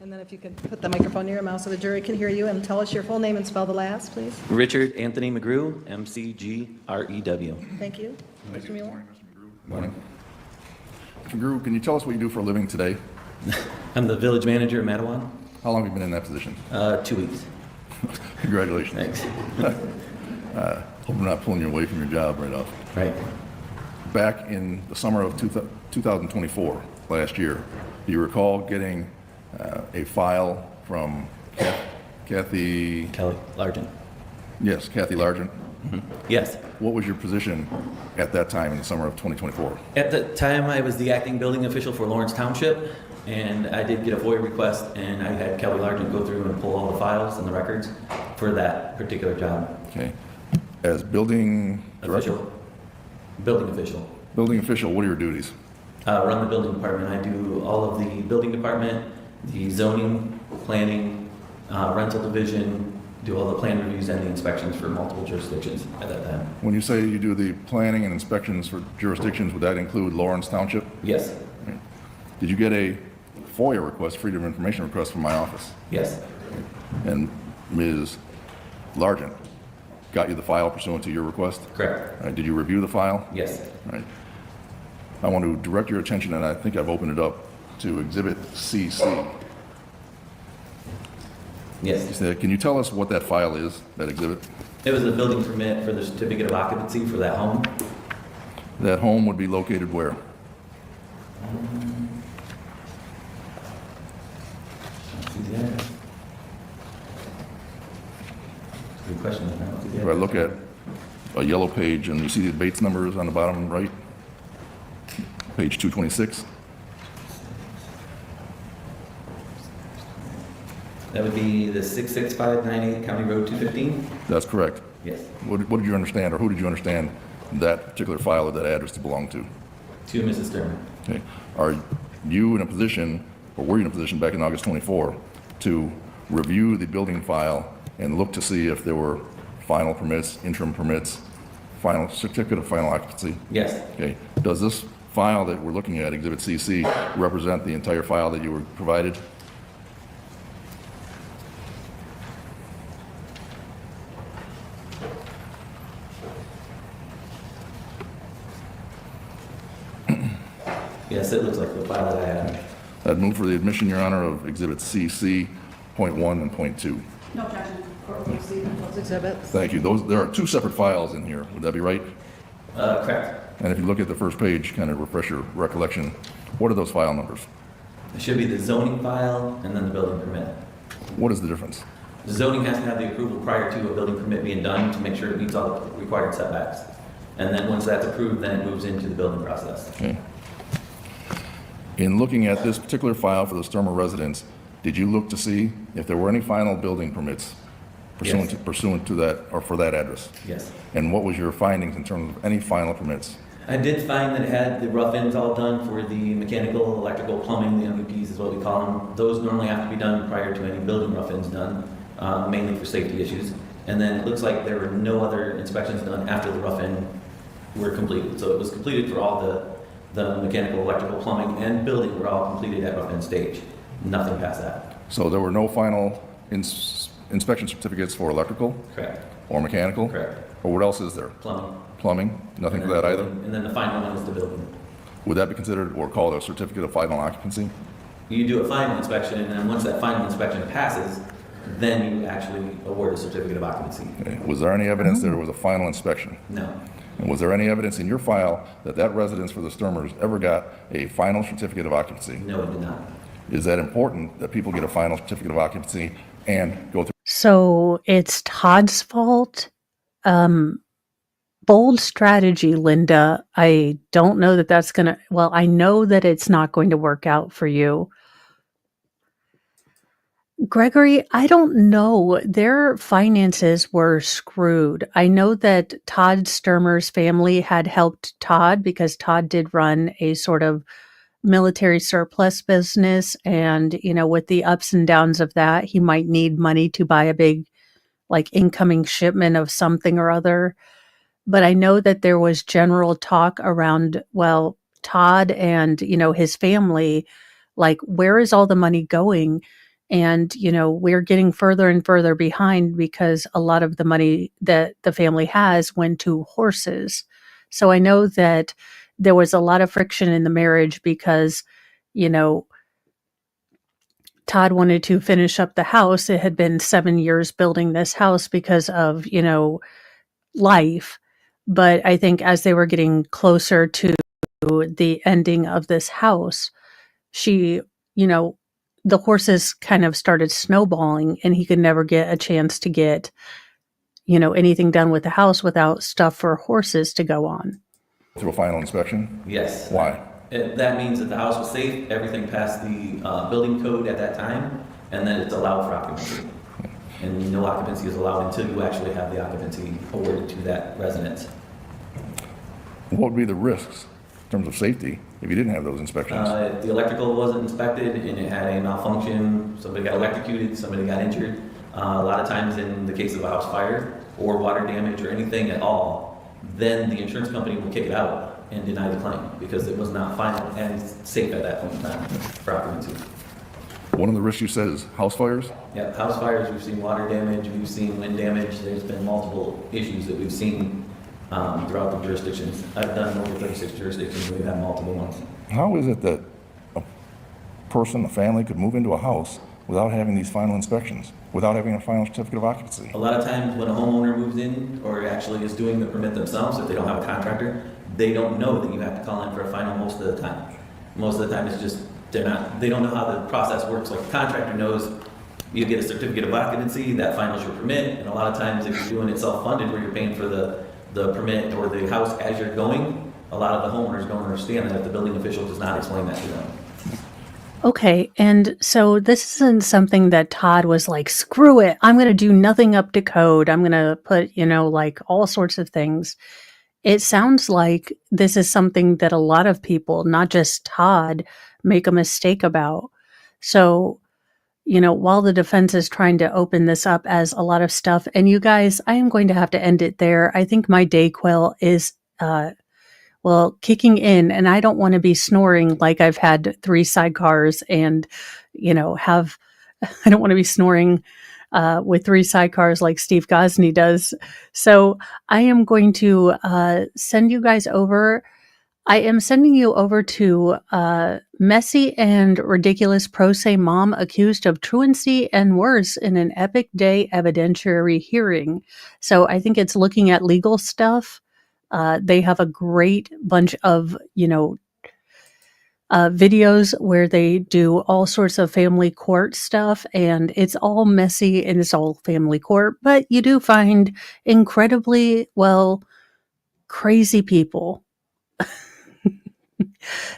And then if you could put the microphone near your mouth so the jury can hear you, and tell us your full name and spell the last, please. Richard Anthony McGrew, McGrew. Thank you. Mr. Mueller? Morning. Mr. McGrew, can you tell us what you do for a living today? I'm the village manager at Matawan. How long have you been in that position? 2 weeks. Congratulations. Thanks. Hope I'm not pulling you away from your job right off. Right. Back in the summer of 2024, last year, do you recall getting a file from Kathy? Kelly Largent. Yes, Kathy Largent. Yes. What was your position at that time in the summer of 2024? At the time, I was the acting building official for Lawrence Township, and I did get a FOIA request, and I had Kelly Largent go through and pull all the files and the records for that particular job. Okay. As building director? Official. Building official. Building official, what are your duties? Run the building department. I do all of the building department, the zoning, planning, rental division, do all the plan reviews and the inspections for multiple jurisdictions at that time. When you say you do the planning and inspections for jurisdictions, would that include Lawrence Township? Yes. Did you get a FOIA request, Freedom of Information request from my office? Yes. And Ms. Largent got you the file pursuant to your request? Correct. Did you review the file? Yes. Right. I want to direct your attention, and I think I've opened it up, to Exhibit CC. Yes. Can you tell us what that file is, that exhibit? It was a building permit for the certificate of occupancy for that home. That home would be located where? Good question. If I look at a yellow page and you see the Bates numbers on the bottom right, page 226. That would be the 66598 County Road 215? That's correct. Yes. What did you understand, or who did you understand that particular file or that address to belong to? To Mrs. Stermer. Okay. Are you in a position, or were you in a position back in August 24, to review the building file and look to see if there were final permits, interim permits, final certificate of final occupancy? Yes. Okay. Does this file that we're looking at, Exhibit CC, represent the entire file that you were provided? Yes, it looks like the file that I have. I'd move for the admission, Your Honor, of Exhibit CC, point 1 and point 2. No objection. Those exhibits. Thank you. There are two separate files in here. Would that be right? Correct. And if you look at the first page, kind of refresh your recollection, what are those file numbers? It should be the zoning file and then the building permit. What is the difference? Zoning has to have the approval prior to a building permit being done to make sure it meets all the required setbacks. And then once that's approved, then it moves into the building process. Okay. In looking at this particular file for the Stermer residence, did you look to see if there were any final building permits pursuant Yes. pursuant to that, or for that address? Yes. And what was your findings in terms of any final permits? I did find that it had the rough ends all done for the mechanical, electrical, plumbing, the MEPs is what we call them. Those normally have to be done prior to any building rough ends done, mainly for safety issues. And then it looks like there were no other inspections done after the rough end were completed. So it was completed for all the mechanical, electrical, plumbing, and building were all completed at rough end stage. Nothing past that. So there were no final inspection certificates for electrical Correct. or mechanical? Correct. Or what else is there? Plumbing. Plumbing? Nothing for And then- that either? And then the final one is the building. Would that be considered or called a certificate of final occupancy? You do a final inspection, and then once that final inspection passes, then you actually award a certificate of occupancy. Okay. Was there any evidence that there was a final inspection? No. And was there any evidence in your file that that residence for the Stermers ever got a final certificate of occupancy? No, it did not. Is that important that people get a final certificate of occupancy and go through? So it's Todd's fault. Bold strategy, Linda. I don't know that that's going to, well, I know that it's not going to work out for you. Gregory, I don't know. Their finances were screwed. I know that Todd Stermer's family had helped Todd because Todd did run a sort of military surplus business. And, you know, with the ups and downs of that, he might need money to buy a big, like, incoming shipment of something or other. But I know that there was general talk around, well, Todd and, you know, his family, like, where is all the money going? And, you know, we're getting further and further behind because a lot of the money that the family has went to horses. So I know that there was a lot of friction in the marriage because, you know, Todd wanted to finish up the house. It had been 7 years building this house because of, you know, life. But I think as they were getting closer to the ending of this house, she, you know, the horses kind of started snowballing and he could never get a chance to get, you know, anything done with the house without stuff for horses to go on. Through a final inspection? Yes. Why? That means that the house was safe, everything passed the building code at that time, and then it's allowed for occupancy. And no occupancy is allowed until you actually have the occupancy awarded to that residence. What would be the risks in terms of safety if you didn't have those inspections? The electrical wasn't inspected and it had a malfunction. Somebody got electrocuted, somebody got injured. A lot of times in the case of a house fire or water damage or anything at all, then the insurance company will kick it out and deny the claim because it was not final and safe at that point in time for occupancy. One of the risks you said is house fires? Yeah, house fires, we've seen water damage, we've seen wind damage. There's been multiple issues that we've seen throughout the jurisdictions. I've done over 36 jurisdictions, we've had multiple ones. How is it that a person, a family, could move into a house without having these final inspections, without having a final certificate of occupancy? A lot of times when a homeowner moves in or actually is doing the permit themselves, if they don't have a contractor, they don't know that you have to call in for a final most of the time. Most of the time it's just, they don't know how the process works. Like the contractor knows you get a certificate of occupancy, that finals your permit, and a lot of times if you're doing it self-funded where you're paying for the permit or the house as you're going, a lot of the homeowners don't understand that if the building official does not explain that to them. Okay, and so this isn't something that Todd was like, screw it, I'm going to do nothing up to code. I'm going to put, you know, like all sorts of things. It sounds like this is something that a lot of people, not just Todd, make a mistake about. So, you know, while the defense is trying to open this up as a lot of stuff, and you guys, I am going to have to end it there. I think my Dayquil is, kicking in, and I don't want to be snoring like I've had 3 sidecars and, you know, I don't want to be snoring with 3 sidecars like Steve Gosney does. So I am going to send you guys over. I am sending you over to messy and ridiculous pro se mom accused of truancy and worse in an epic day evidentiary hearing. So I think it's looking at legal stuff. They have a great bunch of, you know, videos where they do all sorts of family court stuff, and it's all messy and it's all family court, but you do find incredibly, well, crazy people.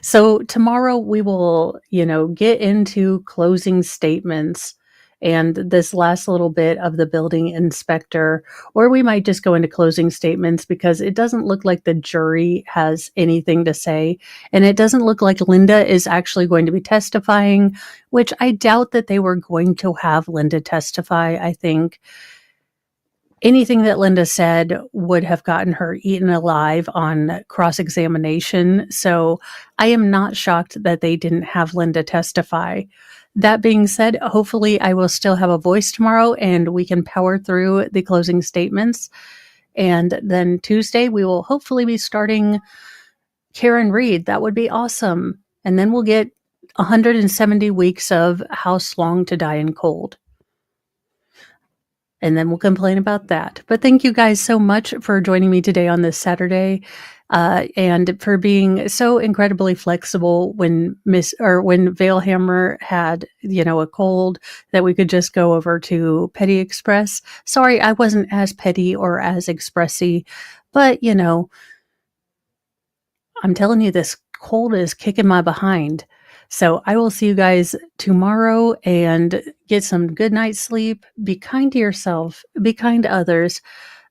So tomorrow we will, get into closing statements and this last little bit of the building inspector, or we might just go into closing statements because it doesn't look like the jury has anything to say. And it doesn't look like Linda is actually going to be testifying, which I doubt that they were going to have Linda testify. I think anything that Linda said would have gotten her eaten alive on cross-examination. So I am not shocked that they didn't have Linda testify. That being said, hopefully I will still have a voice tomorrow and we can power through the closing statements. And then Tuesday, we will hopefully be starting Karen Reed. That would be awesome. And then we'll get 170 weeks of House Long to Die in Cold. And then we'll complain about that. But thank you guys so much for joining me today on this Saturday, and for being so incredibly flexible when Valehammer had, a cold, that we could just go over to Petty Express. Sorry, I wasn't as petty or as expressy, but I'm telling you, this cold is kicking my behind. So I will see you guys tomorrow and get some good night's sleep. Be kind to yourself, be kind to others,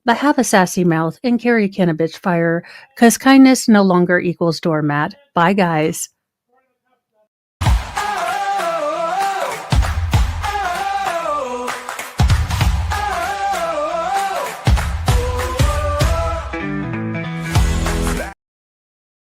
but have a sassy mouth and carry a can of bitch fire, because kindness no longer equals doormat. Bye, guys.